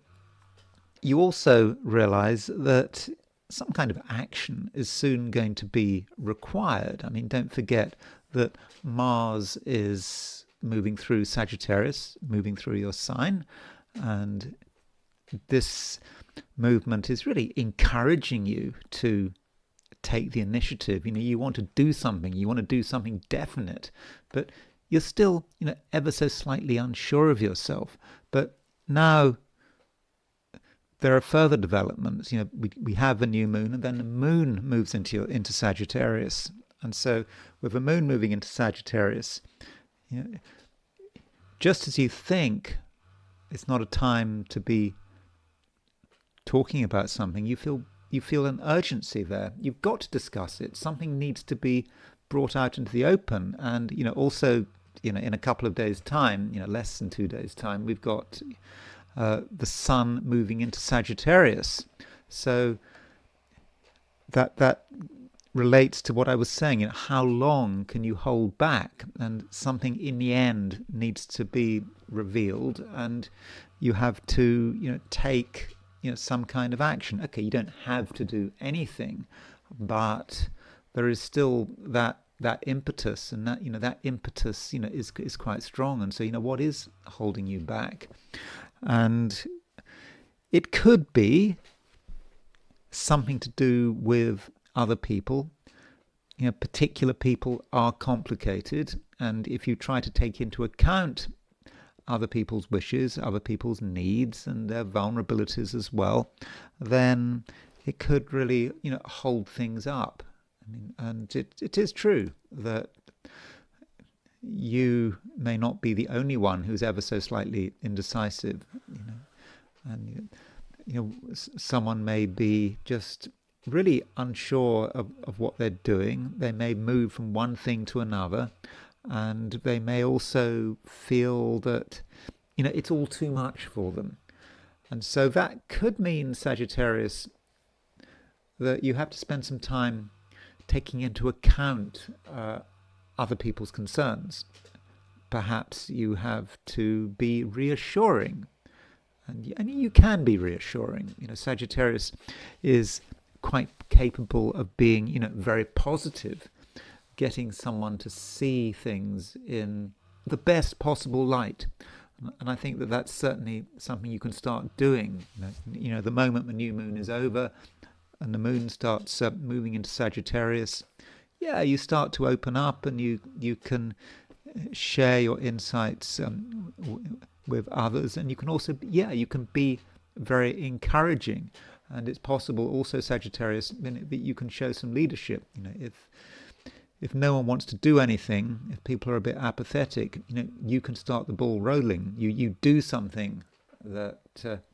you also realize that some kind of action is soon going to be required. I mean, don't forget that Mars is moving through Sagittarius, moving through your sign, and this movement is really encouraging you to take the initiative. You want to do something, you want to do something definite, but you're still, ever so slightly unsure of yourself. But now there are further developments. We have a new moon, and then the moon moves into Sagittarius. And so with the moon moving into Sagittarius, just as you think it's not a time to be talking about something, you feel an urgency there. You've got to discuss it. Something needs to be brought out into the open. And also in a couple of days' time, less than 2 days' time, we've got the sun moving into Sagittarius. So that relates to what I was saying. How long can you hold back? And something in the end needs to be revealed, and you have to take some kind of action. Okay, you don't have to do anything, but there is still that impetus, and that impetus is quite strong. And so what is holding you back? And it could be something to do with other people. Particular people are complicated, and if you try to take into account other people's wishes, other people's needs, and their vulnerabilities as well, then it could really, hold things up. And it is true that you may not be the only one who's ever so slightly indecisive, and someone may be just really unsure of what they're doing. They may move from one thing to another, and they may also feel that it's all too much for them. And so that could mean, Sagittarius, that you have to spend some time taking into account other people's concerns. Perhaps you have to be reassuring, and you can be reassuring. Sagittarius is quite capable of being, very positive, getting someone to see things in the best possible light. And I think that that's certainly something you can start doing. The moment the new moon is over and the moon starts moving into Sagittarius, you start to open up, and you can share your insights with others, and you can also, you can be very encouraging. And it's possible also, Sagittarius, that you can show some leadership. If no one wants to do anything, if people are a bit apathetic, you can start the ball rolling. You do something that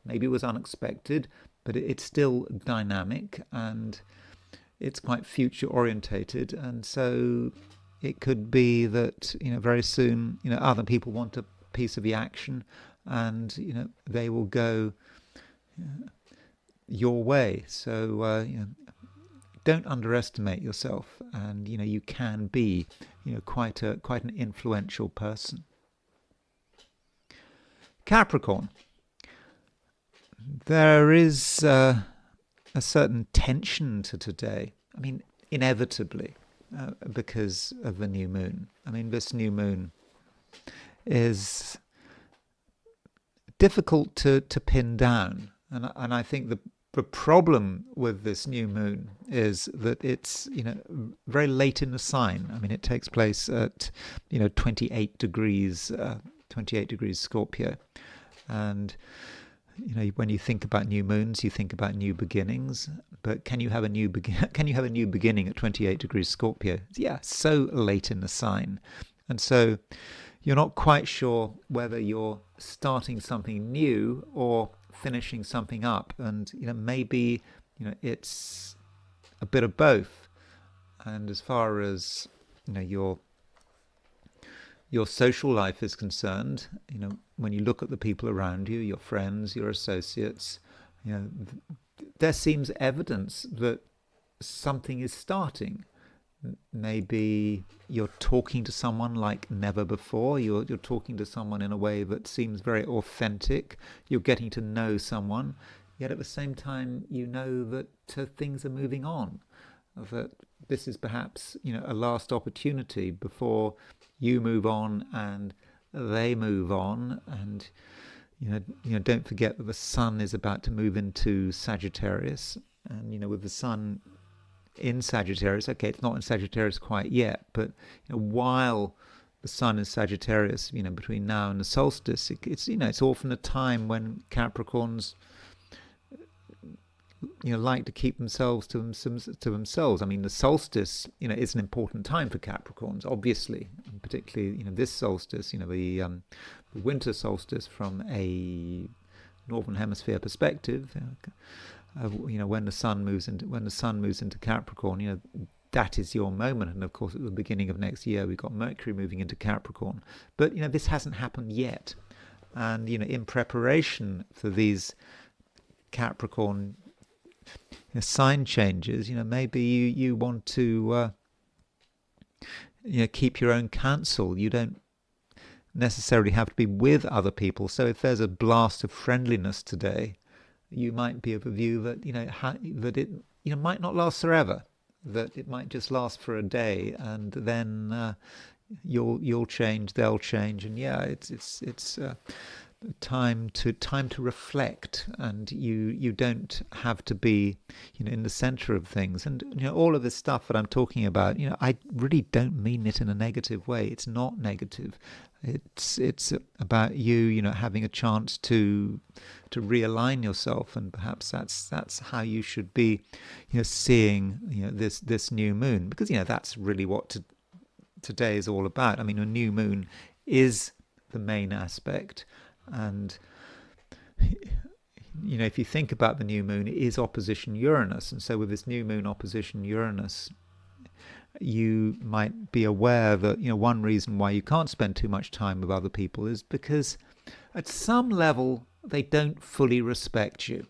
maybe was unexpected, but it's still dynamic and it's quite future orientated. And so it could be that very soon other people want a piece of the action, and they will go your way. So don't underestimate yourself, and you can be quite an influential person. Capricorn, there is a certain tension to today. I mean, inevitably, because of the new moon. I mean, this new moon is difficult to pin down, and I think the problem with this new moon is that it's very late in the sign. I mean, it takes place at 28 degrees Scorpio, and when you think about new moons, you think about new beginnings. But can you have a new beginning at 28 degrees Scorpio? Yeah, so late in the sign, and so you're not quite sure whether you're starting something new or finishing something up, and maybe it's a bit of both. And as far as your social life is concerned, when you look at the people around you, your friends, your associates, there seems evidence that something is starting. Maybe you're talking to someone like never before. You're talking to someone in a way that seems very authentic. You're getting to know someone, yet at the same time that things are moving on. That this is perhaps a last opportunity before you move on and they move on. And don't forget that the sun is about to move into Sagittarius, and with the sun in Sagittarius, okay, it's not in Sagittarius quite yet, but while the sun is Sagittarius, between now and the solstice, it's often a time when Capricorns like to keep themselves to themselves. I mean, the solstice is an important time for Capricorns, obviously, and particularly this solstice, the winter solstice from a northern hemisphere perspective. When the sun moves into Capricorn, that is your moment. And of course, at the beginning of next year, we've got Mercury moving into Capricorn. But this hasn't happened yet, and in preparation for these Capricorn sign changes, maybe you want to keep your own counsel. You don't necessarily have to be with other people. So if there's a blast of friendliness today, you might be of a view that that it might not last forever, that it might just last for a day, and then you'll change, they'll change, and it's time to reflect, and you don't have to be in the center of things. And all of this stuff that I'm talking about, I really don't mean it in a negative way. It's not negative. It's about you having a chance to realign yourself, and perhaps that's how you should be seeing this new moon, because that's really what today is all about. I mean, a new moon is the main aspect, and if you think about the new moon, it is opposition Uranus, and so with this new moon opposition Uranus, you might be aware that one reason why you can't spend too much time with other people is because at some level they don't fully respect you.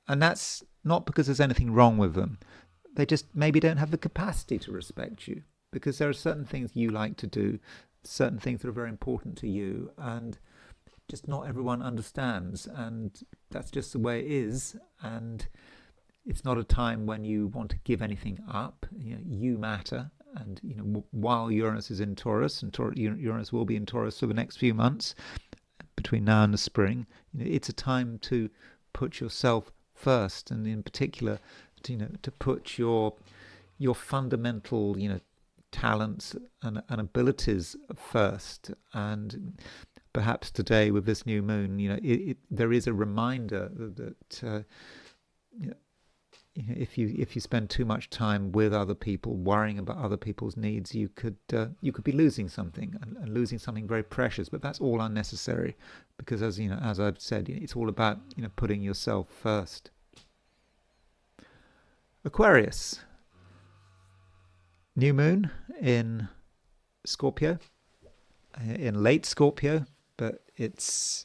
And that's not because there's anything wrong with them. They just maybe don't have the capacity to respect you, because there are certain things you like to do, certain things that are very important to you, and just not everyone understands, and that's just the way it is. And it's not a time when you want to give anything up. You matter, and while Uranus is in Taurus, and Uranus will be in Taurus for the next few months between now and the spring, it's a time to put yourself first, and in particular, to put your fundamental talents and abilities first. And perhaps today with this new moon, there is a reminder that if you spend too much time with other people, worrying about other people's needs, you could be losing something, and losing something very precious. But that's all unnecessary, because as I've said, it's all about putting yourself first. Aquarius, new moon in Scorpio, in late Scorpio, but it's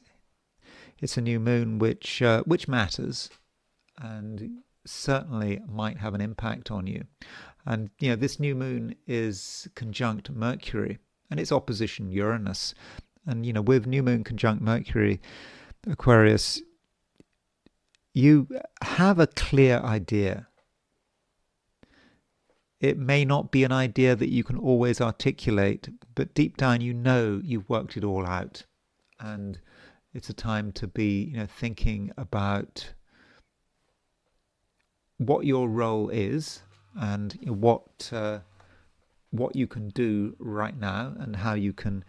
a new moon which matters, and certainly might have an impact on you. And this new moon is conjunct Mercury, and it's opposition Uranus. And with new moon conjunct Mercury, Aquarius, you have a clear idea. It may not be an idea that you can always articulate, but deep down you've worked it all out. And it's a time to be thinking about what your role is, and what you can do right now, and how you can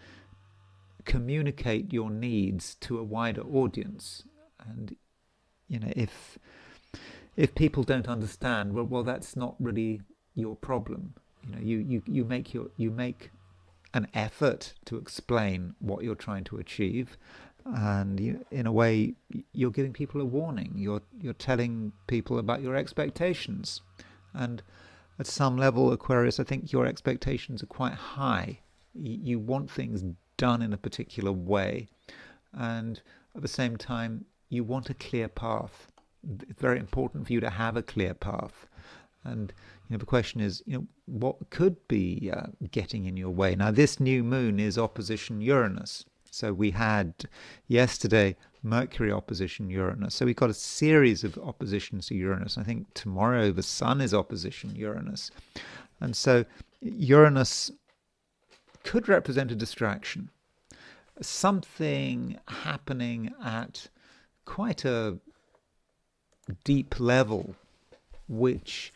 communicate your needs to a wider audience. And if people don't understand, well, that's not really your problem. You make an effort to explain what you're trying to achieve, and in a way you're giving people a warning. You're telling people about your expectations, and at some level, Aquarius, I think your expectations are quite high. You want things done in a particular way, and at the same time you want a clear path. It's very important for you to have a clear path. And the question is, what could be getting in your way? Now, this new moon is opposition Uranus. So we had yesterday Mercury opposition Uranus. So we've got a series of oppositions to Uranus. I think tomorrow the Sun is opposition Uranus. And so Uranus could represent a distraction. Something happening at quite a deep level, which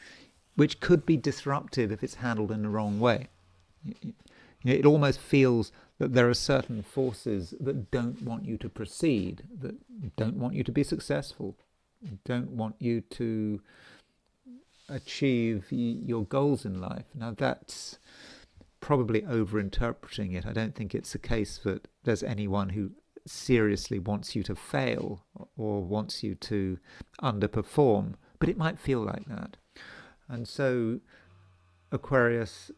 could be disruptive if it's handled in the wrong way. It almost feels that there are certain forces that don't want you to proceed, that don't want you to be successful, don't want you to achieve your goals in life. Now, that's probably over-interpreting it. I don't think it's a case that there's anyone who seriously wants you to fail or wants you to underperform, but it might feel like that. And so, Aquarius,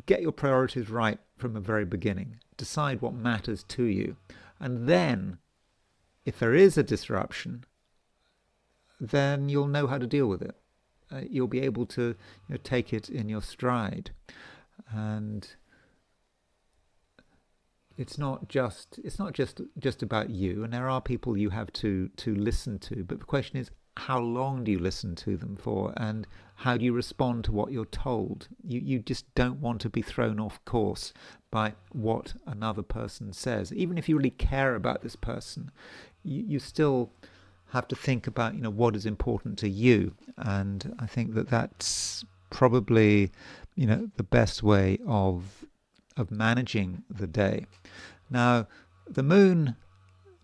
get your priorities right from the very beginning. Decide what matters to you. And then, if there is a disruption, then you'll know how to deal with it. You'll be able to take it in your stride. And it's not just about you, and there are people you have to listen to, but the question is, how long do you listen to them for, and how do you respond to what you're told? You just don't want to be thrown off course by what another person says. Even if you really care about this person, you still have to think about what is important to you. And I think that's probably the best way of managing the day. Now, the moon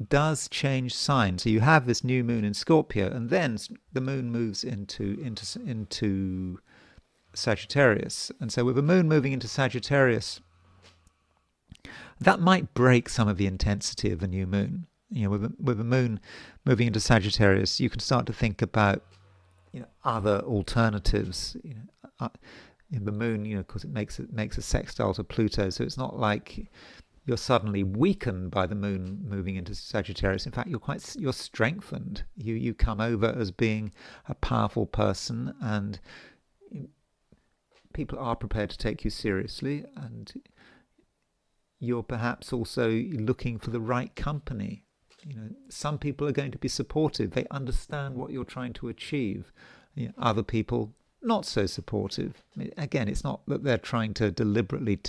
does change sign. So you have this new moon in Scorpio, and then the moon moves into Sagittarius. And so with the moon moving into Sagittarius, that might break some of the intensity of the new moon. With the moon moving into Sagittarius, you can start to think about other alternatives. The moon, because it makes a sextile to Pluto, so it's not like you're suddenly weakened by the moon moving into Sagittarius. In fact, you're strengthened. You come over as being a powerful person, and people are prepared to take you seriously, and you're perhaps also looking for the right company. Some people are going to be supportive. They understand what you're trying to achieve. Other people, not so supportive. Again, it's not that they're trying to deliberately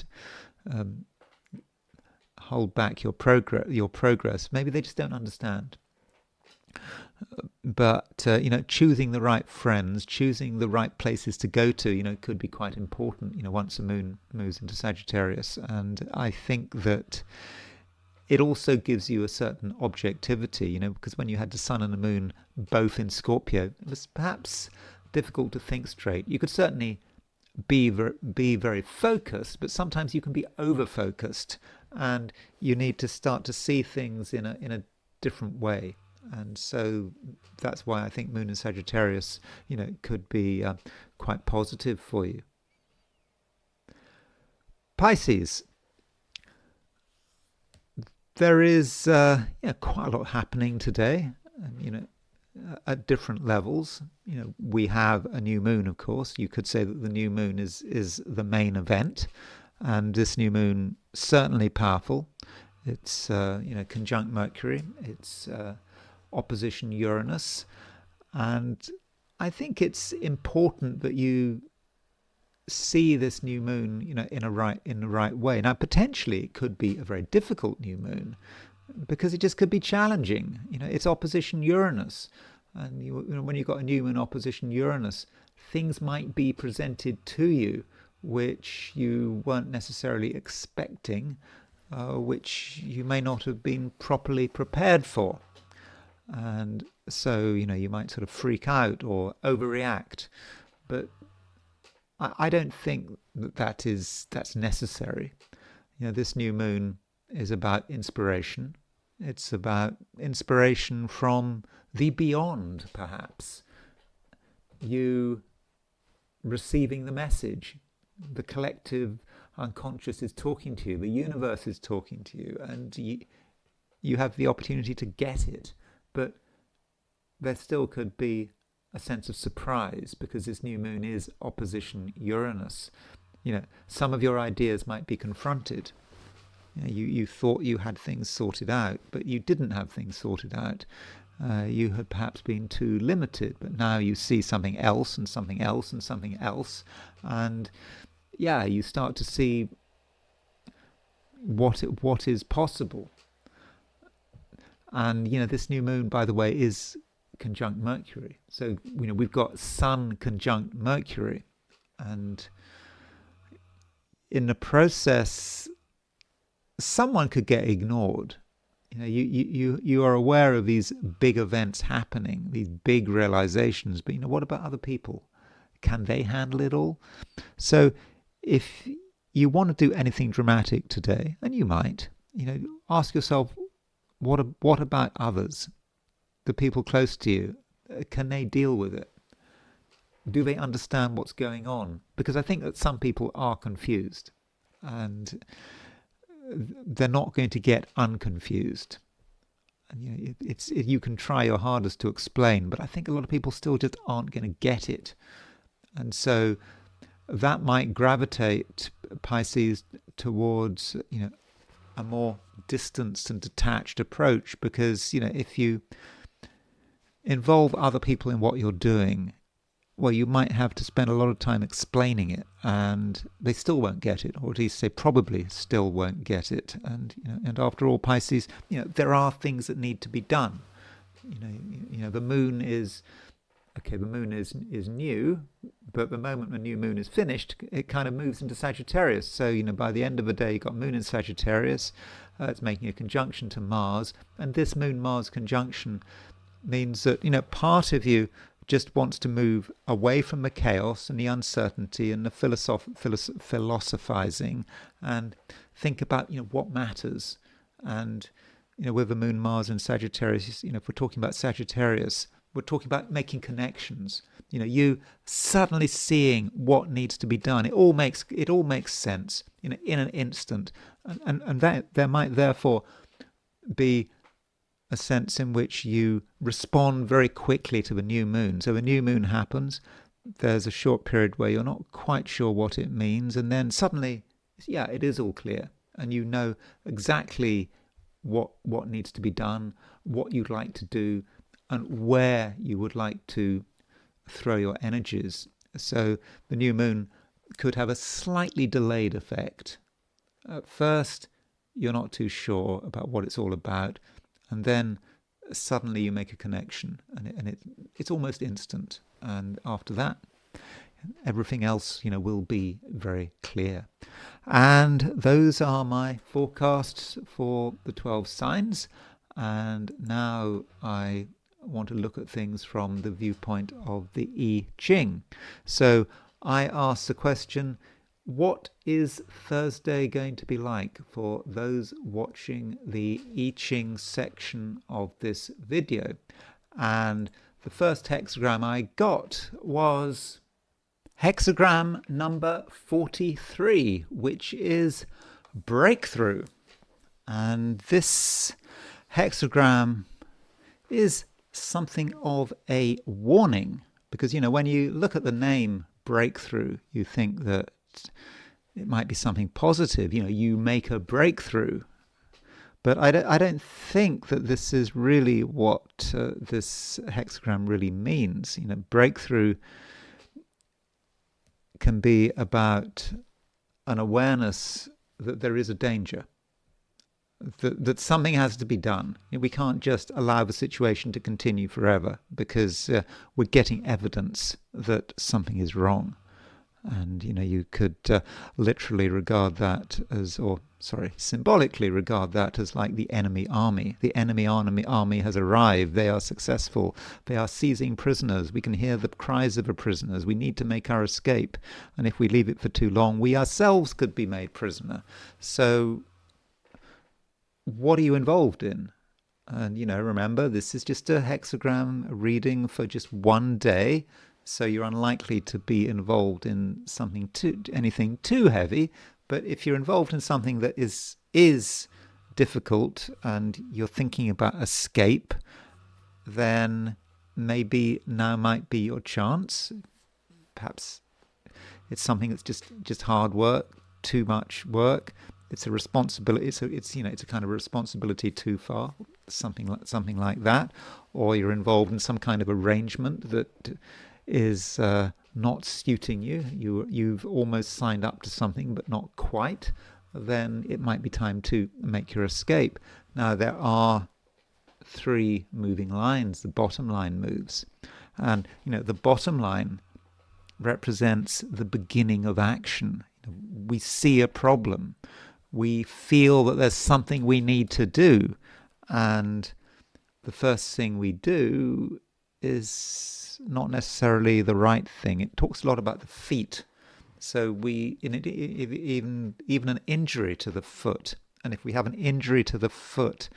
hold back your progress. Maybe they just don't understand. But choosing the right friends, choosing the right places to go to, could be quite important. Once the moon moves into Sagittarius, and I think that it also gives you a certain objectivity. Because when you had the sun and the moon both in Scorpio, it was perhaps difficult to think straight. You could certainly be very focused, but sometimes you can be over focused, and you need to start to see things in a different way. And so that's why I think Moon in Sagittarius, could be quite positive for you. Pisces, there is quite a lot happening today, and, at different levels. We have a new moon, of course. You could say that the new moon is the main event, and this new moon certainly powerful. It's conjunct Mercury. It's opposition Uranus, and I think it's important that you see this new moon, in the right way. Now, potentially, it could be a very difficult new moon because it just could be challenging. It's opposition Uranus, and when you've got a new moon opposition Uranus, things might be presented to you which you weren't necessarily expecting, which you may not have been properly prepared for. And so, you might sort of freak out or overreact. But I don't think that's necessary. This new moon is about inspiration. It's about inspiration from the beyond, perhaps. You receiving the message. The collective unconscious is talking to you. The universe is talking to you. And you have the opportunity to get it. But there still could be a sense of surprise because this new moon is opposition Uranus. Some of your ideas might be confronted. You thought you had things sorted out, but you didn't have things sorted out. You had perhaps been too limited, but now you see something else and something else and something else. And you start to see what is possible. And, this new moon, by the way, is conjunct Mercury. So, we've got Sun conjunct Mercury. And in the process, someone could get ignored. You are aware of these big events happening, these big realizations, but, what about other people? Can they handle it all? So if you want to do anything dramatic today, and you might, ask yourself, what about others? The people close to you, can they deal with it? Do they understand what's going on? Because I think that some people are confused, and they're not going to get unconfused. And, you can try your hardest to explain, but I think a lot of people still just aren't going to get it. And so that might gravitate Pisces towards, a more distanced and detached approach, because if you involve other people in what you're doing, well, you might have to spend a lot of time explaining it, and they still won't get it, or at least they probably still won't get it. And after all, Pisces, there are things that need to be done. The moon is okay. The moon is new, but the moment the new moon is finished, it kind of moves into Sagittarius. So by the end of the day, you've got moon in Sagittarius. It's making a conjunction to Mars, and this moon-Mars conjunction means that part of you just wants to move away from the chaos and the uncertainty and the philosophizing, and think about what matters. And with the moon Mars and Sagittarius, if we're talking about Sagittarius, we're talking about making connections. You suddenly seeing what needs to be done. It all makes sense in an instant, and that there might therefore be a sense in which you respond very quickly to the new moon. So the new moon happens, there's a short period where you're not quite sure what it means, and then suddenly, it is all clear, and you know exactly what needs to be done, what you'd like to do, and where you would like to throw your energies. So the new moon could have a slightly delayed effect. At first, you're not too sure about what it's all about, and then suddenly you make a connection, and it's almost instant. And after that, everything else, will be very clear. And those are my forecasts for the 12 signs. And now I want to look at things from the viewpoint of the I Ching. So I asked the question, what is Thursday going to be like for those watching the I Ching section of this video? And the first hexagram I got was hexagram number 43, which is breakthrough. And this hexagram is something of a warning, because when you look at the name breakthrough, you think that it might be something positive. You make a breakthrough, but I don't think that this is really what this hexagram really means. Breakthrough can be about an awareness that there is a danger, that something has to be done. We can't just allow the situation to continue forever, because we're getting evidence that something is wrong. And you could literally regard that as, symbolically regard that as like the enemy army. The enemy army has arrived. They are successful. They are seizing prisoners. We can hear the cries of the prisoners. We need to make our escape. And if we leave it for too long, we ourselves could be made prisoner. So what are you involved in? And remember, this is just a hexagram reading for just one day. So you're unlikely to be involved in anything too heavy. But if you're involved in something that is difficult and you're thinking about escape, then maybe now might be your chance. Perhaps it's something that's just hard work, too much work. It's a responsibility. So it's a kind of responsibility too far, something like that. Or you're involved in some kind of arrangement that is not suiting you. You've almost signed up to something but not quite. Then it might be time to make your escape. Now there are 3 moving lines. The bottom line moves, and the bottom line represents the beginning of action. We see a problem, we feel that there's something we need to do, and the first thing we do is not necessarily the right thing. It talks a lot about the feet. So even an injury to the foot, and if we have an injury to the foot,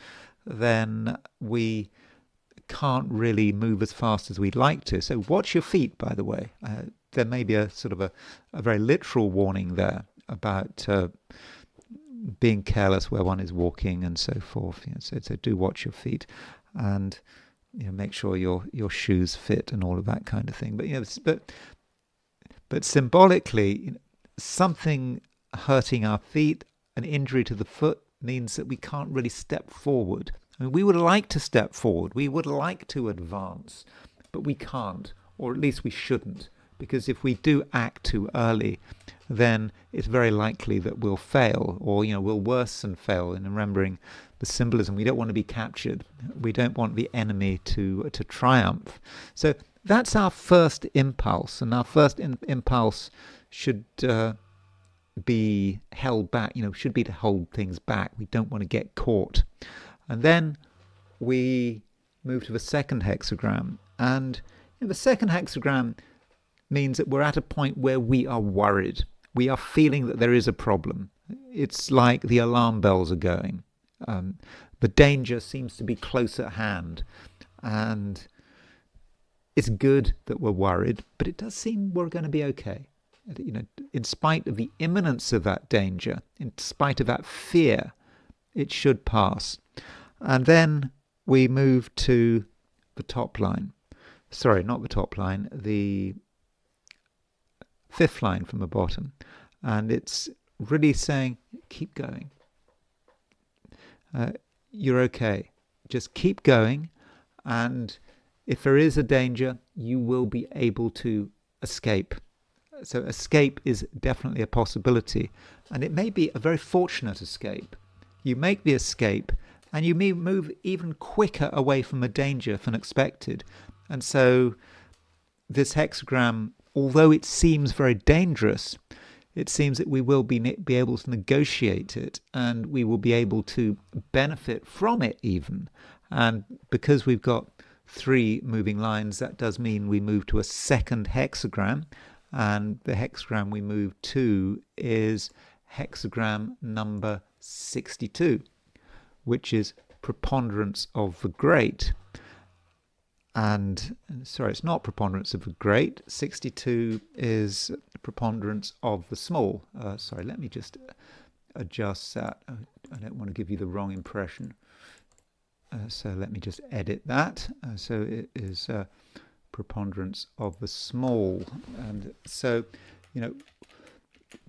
then we can't really move as fast as we'd like to. So watch your feet, by the way. There may be a sort of a very literal warning there about being careless where one is walking and so forth. So do watch your feet, and make sure your shoes fit and all of that kind of thing. But symbolically, something hurting our feet, an injury to the foot, means that we can't really step forward. I mean, we would like to step forward, we would like to advance, but we can't, or at least we shouldn't, because if we do act too early, then it's very likely that we'll fail, or we'll worse than fail. And remembering the symbolism, we don't want to be captured. We don't want the enemy to triumph. So that's our first impulse, and our first impulse should be held back. Should be to hold things back. We don't want to get caught. And then we move to the second hexagram, and the second hexagram means that we're at a point where we are worried. We are feeling that there is a problem. It's like the alarm bells are going. The danger seems to be close at hand. And it's good that we're worried, but it does seem we're going to be okay. In spite of the imminence of that danger, in spite of that fear, it should pass. And then we move to the top line. Sorry, not the top line, the 5th line from the bottom, and it's really saying, keep going. You're okay. Just keep going, and if there is a danger, you will be able to escape. So escape is definitely a possibility, and it may be a very fortunate escape. You make the escape, and you may move even quicker away from a danger than expected. And so this hexagram, although it seems very dangerous, it seems that we will be able to negotiate it, and we will be able to benefit from it even. And because we've got 3 moving lines, that does mean we move to a second hexagram, and the hexagram we move to is hexagram number 62, which is preponderance of the great. And sorry, it's not preponderance of the great. 62 is preponderance of the small. Sorry, let me just adjust that. I don't want to give you the wrong impression. So let me just edit that. So it is preponderance of the small. And so,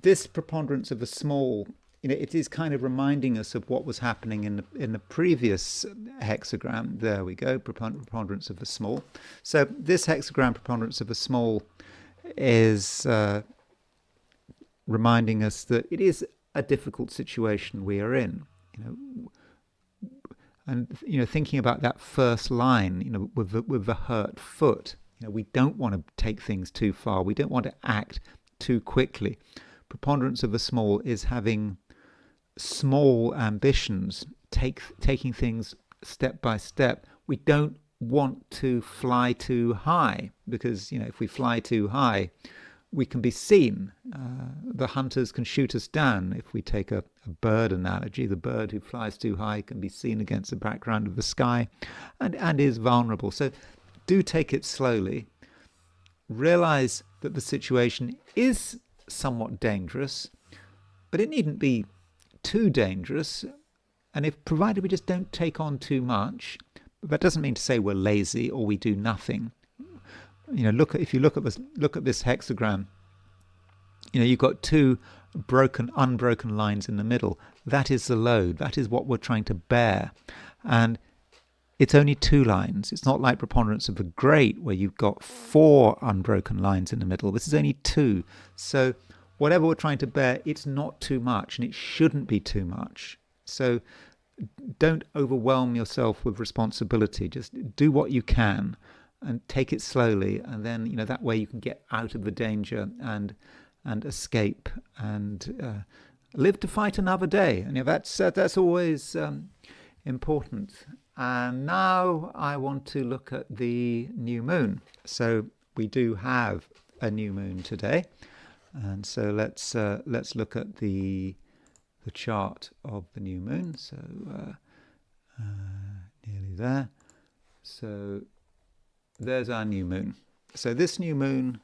this preponderance of the small, it is kind of reminding us of what was happening in the previous hexagram. There we go, preponderance of the small. So this hexagram, preponderance of the small, is reminding us that it is a difficult situation we are in. And thinking about that first line, with the hurt foot, we don't want to take things too far. We don't want to act too quickly. Preponderance of the small is having small ambitions, taking things step by step. We don't want to fly too high, because if we fly too high, we can be seen. The hunters can shoot us down. If we take a bird analogy, the bird who flies too high can be seen against the background of the sky and is vulnerable. So do take it slowly. Realize that the situation is somewhat dangerous, but it needn't be too dangerous, and provided we just don't take on too much. That doesn't mean to say we're lazy or we do nothing. If you look at this hexagram, you've got 2 unbroken lines in the middle. That is the load. That is what we're trying to bear, and it's only 2 lines. It's not like preponderance of the great, where you've got 4 unbroken lines in the middle. This is only 2. So whatever we're trying to bear, it's not too much, and it shouldn't be too much. So don't overwhelm yourself with responsibility. Just do what you can and take it slowly, and then that way you can get out of the danger and escape and live to fight another day. And that's always important. And now I want to look at the new moon. So we do have a new moon today. And so let's look at the chart of the new moon. So nearly there. So there's our new moon. So this new moon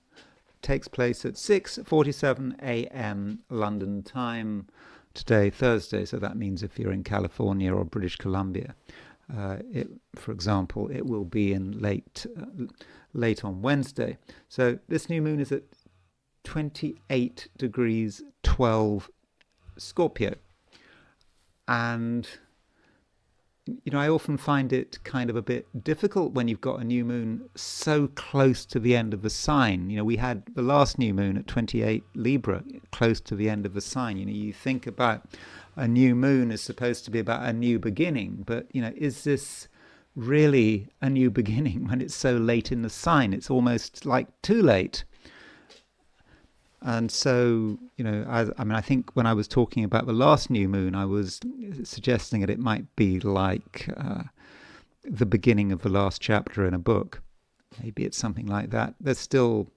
takes place at 6:47 a.m. London time today, Thursday. So that means if you're in California or British Columbia, for example, it will be in late on Wednesday. So this new moon is at 28 degrees 12 Scorpio. And I often find it kind of a bit difficult when you've got a new moon so close to the end of the sign. We had the last new moon at 28 Libra, close to the end of the sign. You think about a new moon is supposed to be about a new beginning, but is this really a new beginning when it's so late in the sign? It's almost like too late. And so, I think when I was talking about the last new moon, I was suggesting that it might be like the beginning of the last chapter in a book. Maybe it's something like that. There's still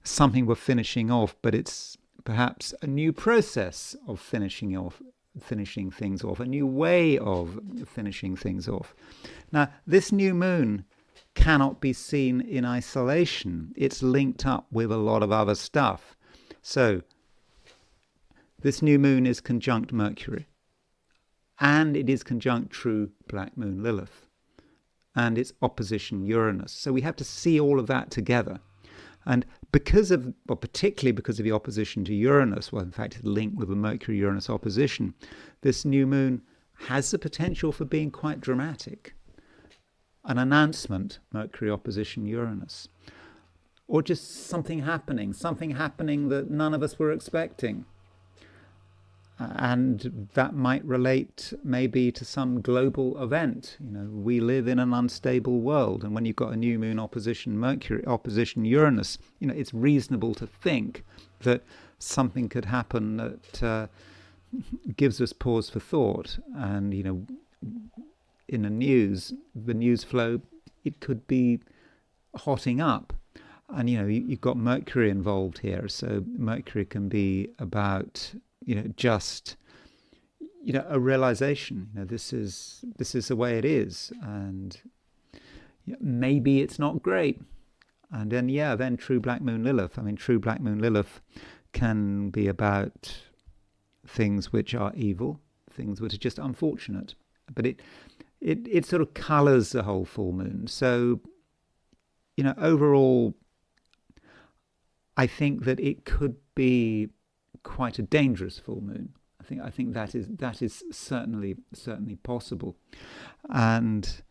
something we're finishing off, but it's perhaps a new process of finishing things off, a new way of finishing things off. Now, this new moon cannot be seen in isolation. It's linked up with a lot of other stuff. So this new moon is conjunct Mercury, and it is conjunct true black moon Lilith, and it's opposition Uranus. So we have to see all of that together. And particularly because of the opposition to Uranus, well, in fact, it's linked with a Mercury-Uranus opposition, this new moon has the potential for being quite dramatic. An announcement, Mercury opposition Uranus. Or just something happening that none of us were expecting. and that might relate maybe to some global event. We live in an unstable world, and when you've got a new moon opposition Mercury, opposition Uranus, it's reasonable to think that something could happen that gives us pause for thought. And in the news flow, it could be hotting up. And you've got Mercury involved here, so Mercury can be about just a realization. This is the way it is, and maybe it's not great. And then true black moon Lilith. True black moon Lilith can be about things which are evil, things which are just unfortunate, but it sort of colors the whole full moon. So overall, I think that it could be quite a dangerous full moon. I think that is certainly possible. And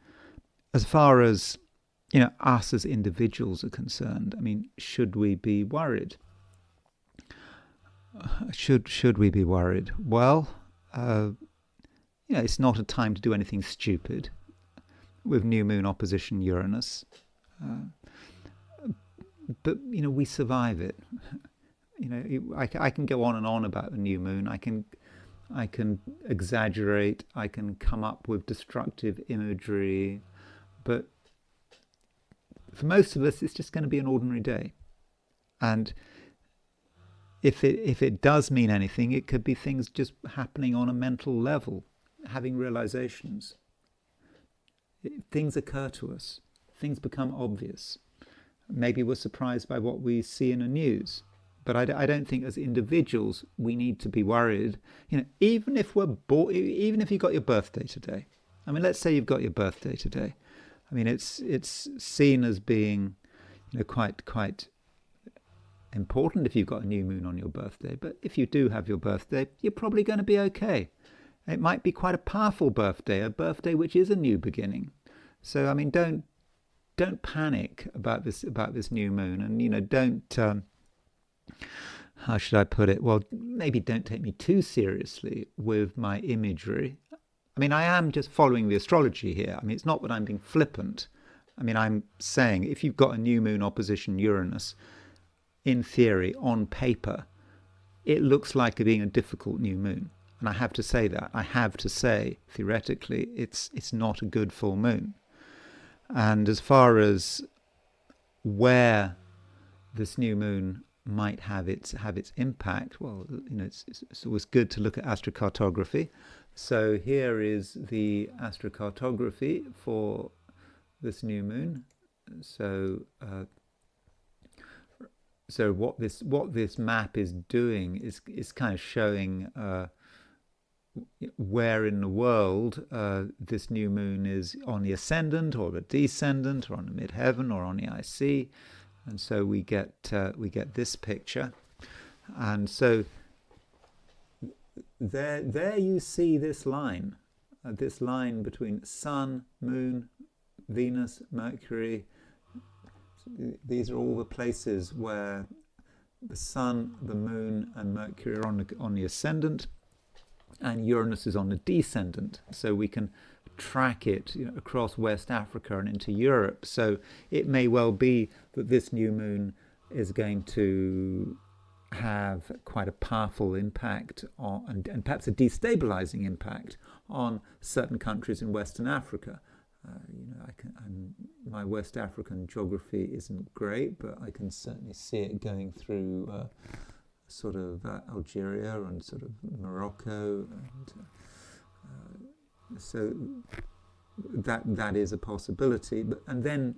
as far as us as individuals are concerned, should we be worried? Should we be worried? Well, it's not a time to do anything stupid with new moon opposition Uranus. But we survive it. I can go on and on about the new moon. I can exaggerate. I can come up with destructive imagery, but for most of us, it's just going to be an ordinary day. And if it does mean anything, it could be things just happening on a mental level, having realizations. Things occur to us. Things become obvious. Maybe we're surprised by what we see in the news, but I don't think as individuals we need to be worried. Even if even if you got your birthday today. Let's say you've got your birthday today. It's seen as being, quite important if you've got a new moon on your birthday. But if you do have your birthday, you're probably going to be okay. It might be quite a powerful birthday, a birthday which is a new beginning. So don't panic about this new moon, and don't how should I put it? Well, maybe don't take me too seriously with my imagery. I am just following the astrology here. It's not that I'm being flippant. I'm saying if you've got a new moon opposition Uranus, in theory, on paper, it looks like it being a difficult new moon. And I have to say that. I have to say, theoretically, it's not a good full moon. And as far as where this new moon might have its impact, well, it's always good to look at astrocartography. So here is the astrocartography for this new moon. So what this map is doing is kind of showing where in the world this new moon is on the ascendant or the descendant or on the midheaven or on the IC, and so we get this picture. And so there you see this line between Sun, Moon, Venus, Mercury. These are all the places where the Sun, the Moon, and Mercury are on the ascendant, and Uranus is on the descendant. So we can track it across West Africa and into Europe. So it may well be that this new moon is going to have quite a powerful impact on, and perhaps a destabilizing impact on certain countries in Western Africa. My West African geography isn't great, but I can certainly see it going through sort of Algeria and sort of Morocco, and so that is a possibility. And then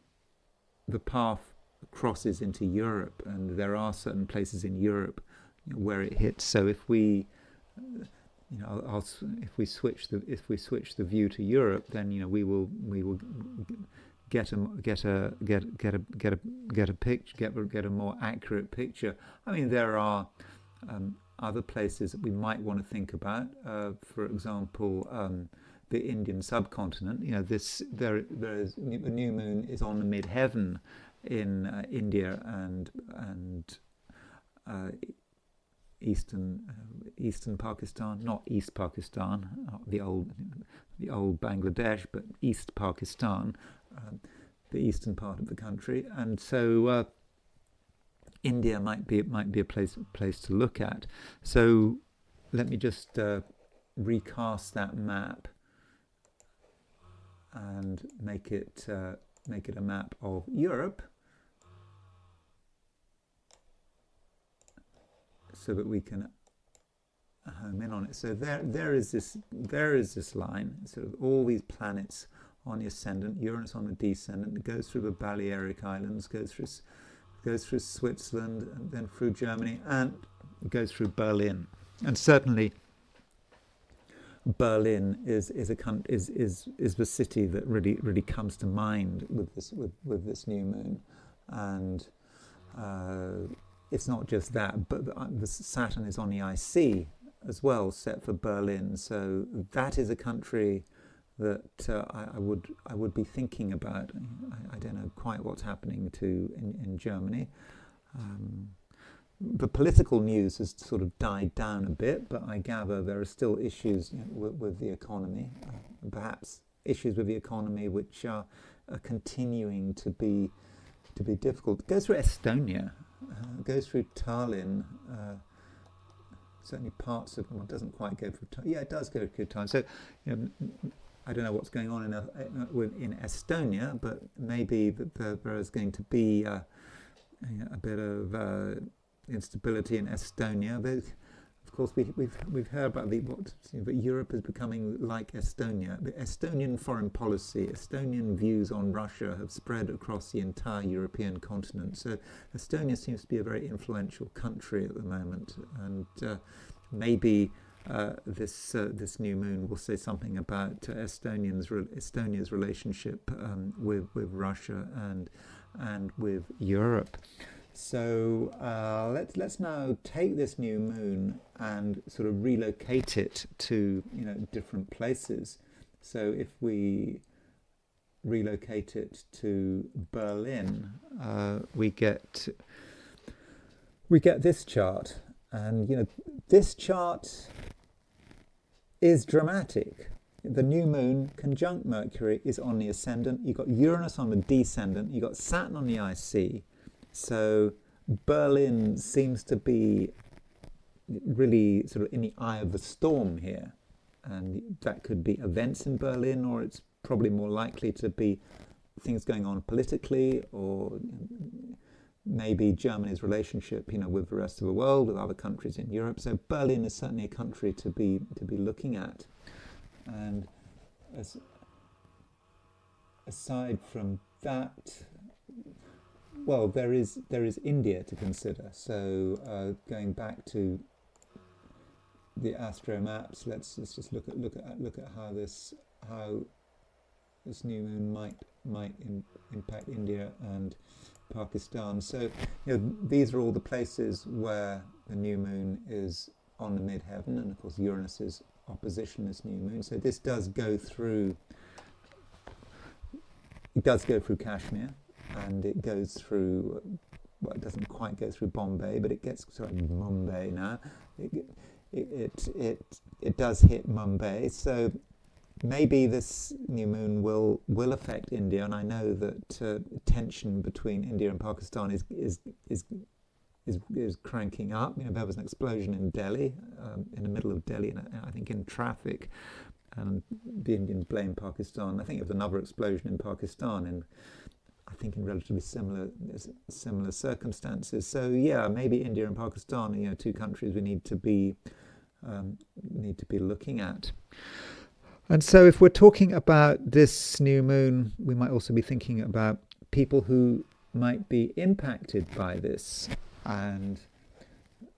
the path crosses into Europe, and there are certain places in Europe where it hits. So if we if we switch the view to Europe, then we will get a more accurate picture. There are other places that we might want to think about. For example, the Indian subcontinent. There is a new moon is on the midheaven in India and eastern eastern Pakistan, not East Pakistan, the old Bangladesh, but East Pakistan, the eastern part of the country, and so India might be a place to look at. So let me just recast that map and make it a map of Europe, so that we can home in on it. So there is this line, sort of all these planets on the ascendant, Uranus on the descendant. It goes through the Balearic Islands, goes through Switzerland, and then through Germany, and it goes through Berlin. And certainly Berlin is the city that really comes to mind with this new moon. And it's not just that, but the Saturn is on the IC as well, set for Berlin. So that is a country that I would be thinking about. I don't know quite what's happening in Germany. The political news has sort of died down a bit, but I gather there are still issues with the economy, perhaps issues with the economy which are continuing to be difficult. It goes through Estonia, goes through Tallinn. Certainly parts of it doesn't quite go through. Yeah, it does go through Tallinn. So, I don't know what's going on in Estonia, but maybe there is going to be a bit of instability in Estonia. Of course, we've heard about that Europe is becoming like Estonia. The Estonian foreign policy, Estonian views on Russia have spread across the entire European continent. So Estonia seems to be a very influential country at the moment, and maybe this new moon will say something about Estonia's relationship with Russia and with Europe. So let's now take this new moon and sort of relocate it to different places. So if we relocate it to Berlin, we get this chart, and this chart is dramatic. The new moon conjunct Mercury is on the ascendant. You've got Uranus on the descendant. You've got Saturn on the IC. So Berlin seems to be really sort of in the eye of the storm here. And that could be events in Berlin, or it's probably more likely to be things going on politically, or maybe Germany's relationship, with the rest of the world, with other countries in Europe. So Berlin is certainly a country to be looking at. And aside from that, well, there is India to consider. So going back to the astro maps, let's just look at how this new moon might impact India and Pakistan. So these are all the places where the new moon is on the midheaven, and of course Uranus is opposition this new moon. So this does go through Kashmir, and it goes through, well, it doesn't quite go through Bombay, but it gets Mumbai now. It does hit Mumbai. So maybe this new moon will affect India, and I know that tension between India and Pakistan is cranking up. There was an explosion in Delhi, in the middle of Delhi, and I think in traffic, and the Indians blame Pakistan. I think there was another explosion in Pakistan, and I think in relatively similar circumstances. So yeah, maybe India and Pakistan are two countries we need to be looking at. And so if we're talking about this new moon, we might also be thinking about people who might be impacted by this. And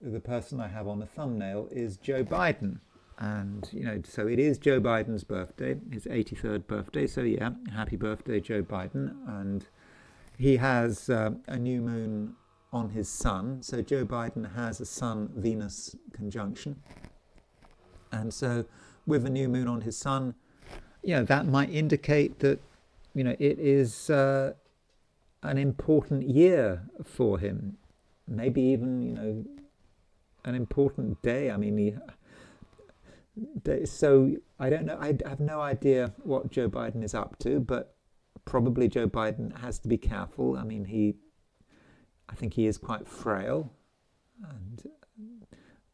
the person I have on the thumbnail is Joe Biden. And, so it is Joe Biden's birthday, his 83rd birthday. So yeah, happy birthday, Joe Biden. And he has a new moon on his sun. So Joe Biden has a Sun-Venus conjunction. And so with a new moon on his sun, that might indicate that, it is an important year for him. Maybe even, an important day. I mean, so I don't know. I have no idea what Joe Biden is up to, but probably Joe Biden has to be careful. I mean, I think he is quite frail, and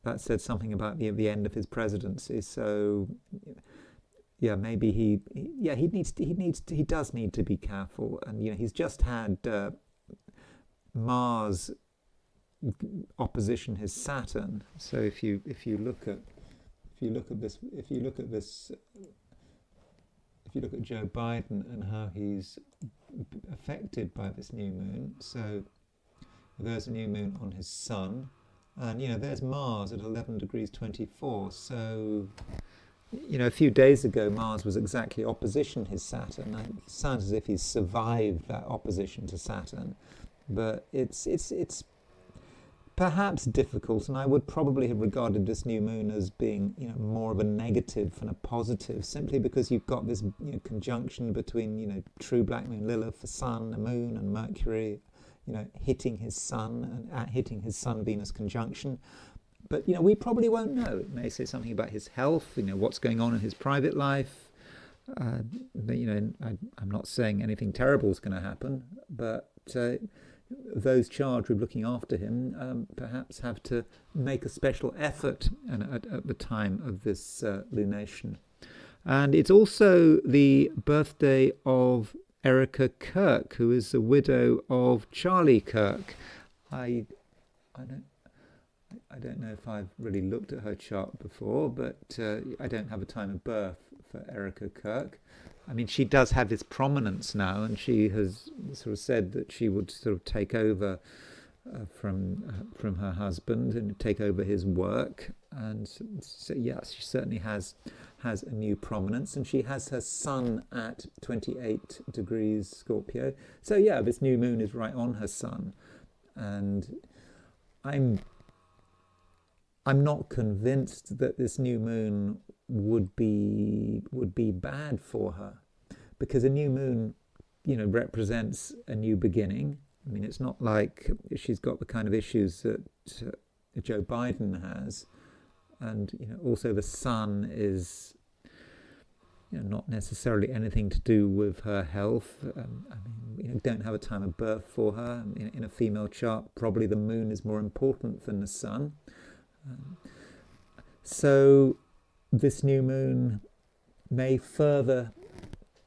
that said something about the end of his presidency. So yeah, maybe he does need to be careful. And he's just had Mars opposition his Saturn. So if you look at Joe Biden and how he's affected by this new moon, so there's a new moon on his sun, and there's Mars at 11 degrees 24. So a few days ago Mars was exactly opposition his Saturn. It sounds as if he's survived that opposition to Saturn, but it's perhaps difficult, and I would probably have regarded this new moon as being more of a negative than a positive, simply because you've got this conjunction between true black moon Lilith, the sun, the moon, and Mercury hitting his sun, and hitting his sun Venus conjunction. But we probably won't know. It may say something about his health, what's going on in his private life. But, I'm not saying anything terrible is going to happen, but those charged with looking after him perhaps have to make a special effort at the time of this lunation. And it's also the birthday of Erika Kirk, who is the widow of Charlie Kirk. I don't know if I've really looked at her chart before, but I don't have a time of birth for Erika Kirk. I mean, she does have this prominence now, and she has sort of said that she would sort of take over from her husband and take over his work. And so, yes, she certainly has a new prominence, and she has her sun at 28 degrees Scorpio. So yeah, this new moon is right on her sun, and I'm not convinced that this new moon would be bad for her, because a new moon, represents a new beginning. I mean, it's not like she's got the kind of issues that Joe Biden has, and also the sun is not necessarily anything to do with her health. I mean, don't have a time of birth for her. In a female chart, probably the moon is more important than the sun. So this new moon may further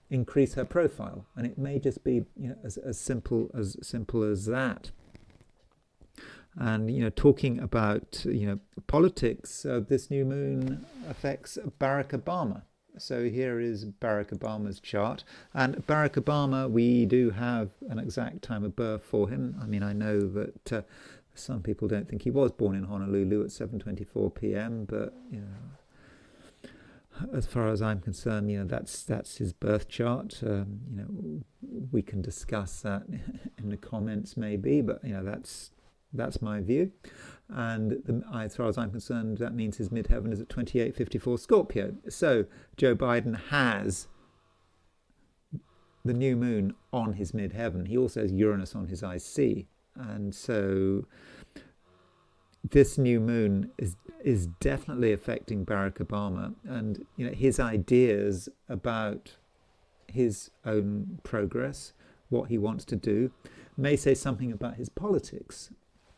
increase her profile, and it may just be as simple as that. And talking about politics, this new moon affects Barack Obama. So here is Barack Obama's chart, and Barack Obama, we do have an exact time of birth for him. I mean, I know that some people don't think he was born in Honolulu at 7:24 p.m., but as far as I'm concerned, that's his birth chart. We can discuss that in the comments maybe, but that's my view. And as far as I'm concerned, that means his midheaven is at 28:54 Scorpio. So Joe Biden has the new moon on his midheaven. He also has Uranus on his IC. And so this new moon is definitely affecting Barack Obama, and his ideas about his own progress, what he wants to do, may say something about his politics,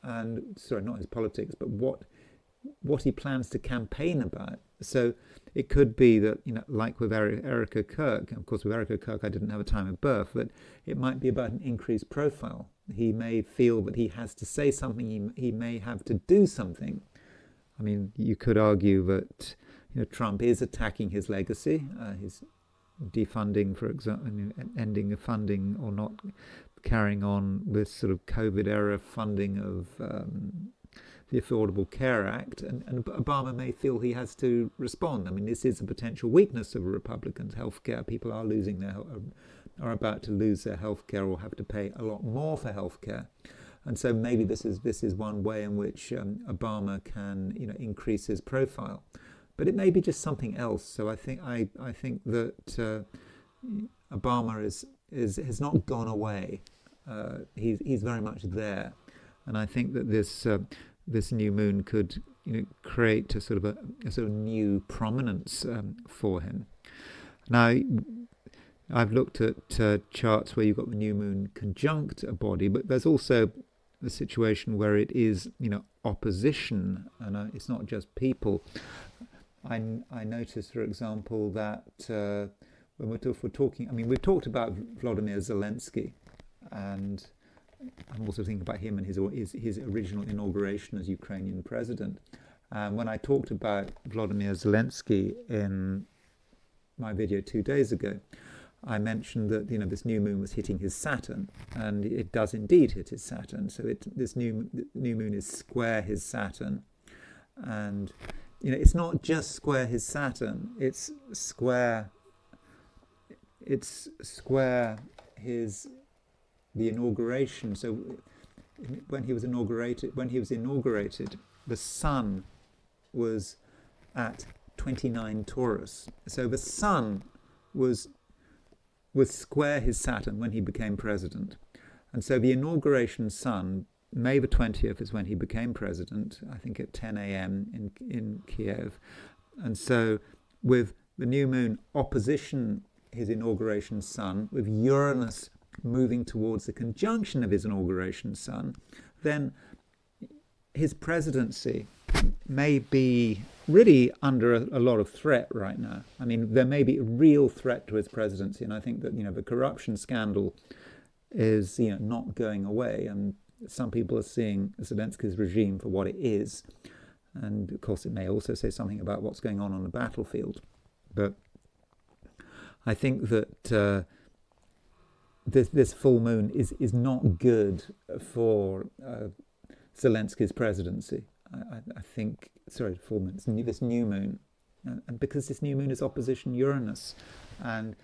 and sorry, not his politics, but what he plans to campaign about. So it could be that, like with Erika Kirk, of course with Erika Kirk I didn't have a time of birth, but it might be about an increased profile. He may feel that he has to say something, he may have to do something. I mean, you could argue that Trump is attacking his legacy. He's defunding, for example, ending the funding or not carrying on with sort of COVID-era funding of the Affordable Care Act, and Obama may feel he has to respond. I mean, this is a potential weakness of Republicans' healthcare. People are about to lose their healthcare or have to pay a lot more for healthcare, and so maybe this is one way in which Obama can increase his profile, but it may be just something else. So I think that Obama has not gone away. He's very much there, and I think that this new moon could create a sort of new prominence for him. Now, I've looked at charts where you've got the new moon conjunct a body, but there's also a situation where it is, opposition, and it's not just people. I noticed, for example, that when we're talking, we've talked about Vladimir Zelensky, and I'm also thinking about him and his original inauguration as Ukrainian president. When I talked about Vladimir Zelensky in my video 2 days ago, I mentioned that this new moon was hitting his Saturn, and it does indeed hit his Saturn. So this new moon is square his Saturn, and it's not just square his Saturn; it's square the inauguration. So when he was inaugurated, the Sun was at 29 Taurus. So the Sun was square his Saturn when he became president. And so the inauguration Sun, May the 20th is when he became president, I think at 10 a.m. in Kiev. And so with the new moon opposition his inauguration Sun, with Uranus moving towards the conjunction of his inauguration Sun, then his presidency may be really under a lot of threat right now. There may be a real threat to his presidency, and I think that the corruption scandal is not going away, and some people are seeing Zelensky's regime for what it is, and of course it may also say something about what's going on the battlefield. But I think that this full moon is not good for Zelensky's presidency. I think, full moon, this new moon, and because this new moon is opposition Uranus, and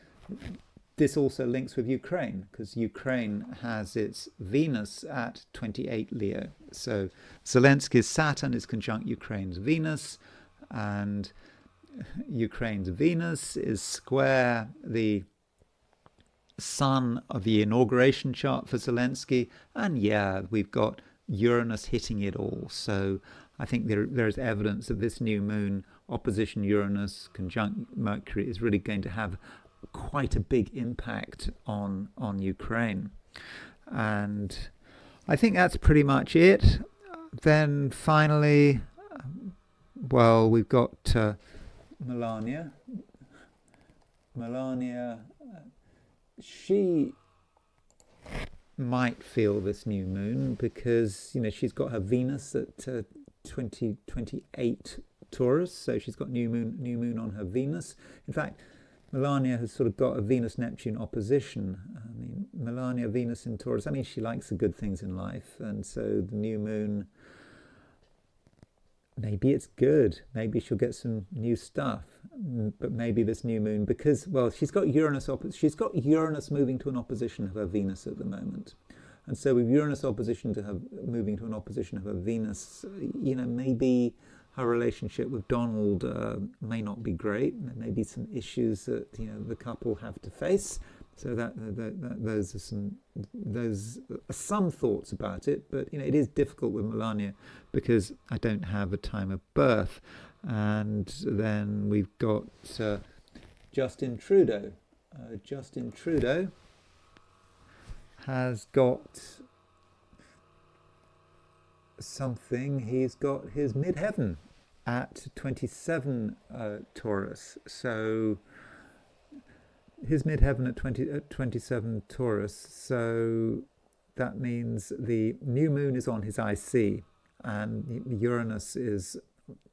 this also links with Ukraine, because Ukraine has its Venus at 28 Leo. So Zelensky's Saturn is conjunct Ukraine's Venus, and Ukraine's Venus is square the Sun of the inauguration chart for Zelensky, and we've got Uranus hitting it all. So I think there is evidence that this new moon opposition Uranus conjunct Mercury is really going to have quite a big impact on Ukraine. And I think that's pretty much it. Then finally, we've got Melania. She might feel this new moon because she's got her Venus at 2028 Taurus, so she's got new moon on her Venus. In fact, Melania has sort of got a Venus-Neptune opposition. Melania, Venus in Taurus, she likes the good things in life, and so the new moon, maybe it's good. Maybe she'll get some new stuff. But maybe this new moon, because she's got Uranus moving to an opposition of her Venus at the moment, and so with Uranus moving to an opposition of her Venus, maybe her relationship with Donald may not be great. There may be some issues that the couple have to face. So those are some thoughts about it, but it is difficult with Melania because I don't have a time of birth. And then we've got Justin Trudeau. Justin Trudeau has got something. He's got his midheaven at 27 Taurus. So his midheaven at 27 Taurus. So that means the new moon is on his IC, and Uranus is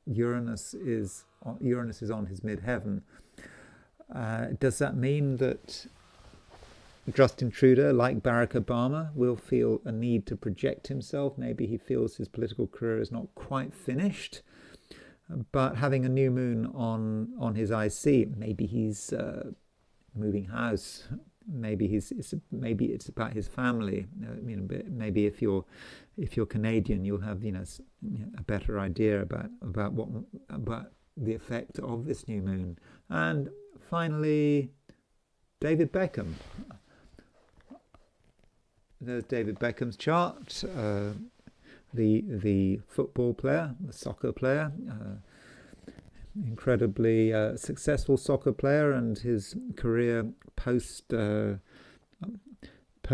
on his midheaven. Does that mean that Justin Trudeau, like Barack Obama, will feel a need to project himself? Maybe he feels his political career is not quite finished. But having a new moon on his IC, maybe he's moving house. Maybe it's about his family. Maybe if you're Canadian, you'll have a better idea about the effect of this new moon. And finally, David Beckham. There's David Beckham's chart. the football player, the soccer player, incredibly successful soccer player, and his career post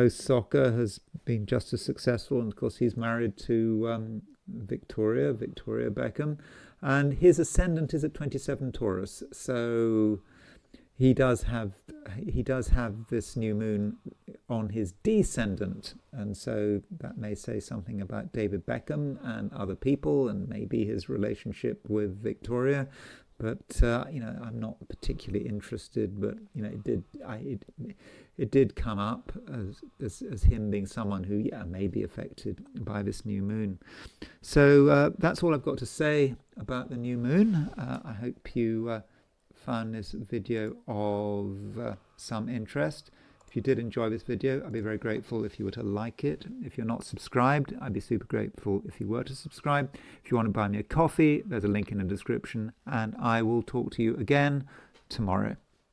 soccer has been just as successful. And of course, he's married to Victoria Beckham, and his ascendant is at 27 Taurus. So he does have this new moon on his descendant, and so that may say something about David Beckham and other people, and maybe his relationship with Victoria. But I'm not particularly interested. But it did come up as him being someone who may be affected by this new moon. So that's all I've got to say about the new moon. I hope you found this video of some interest. If you did enjoy this video, I'd be very grateful if you were to like it. If you're not subscribed, I'd be super grateful if you were to subscribe. If you want to buy me a coffee, there's a link in the description, and I will talk to you again tomorrow.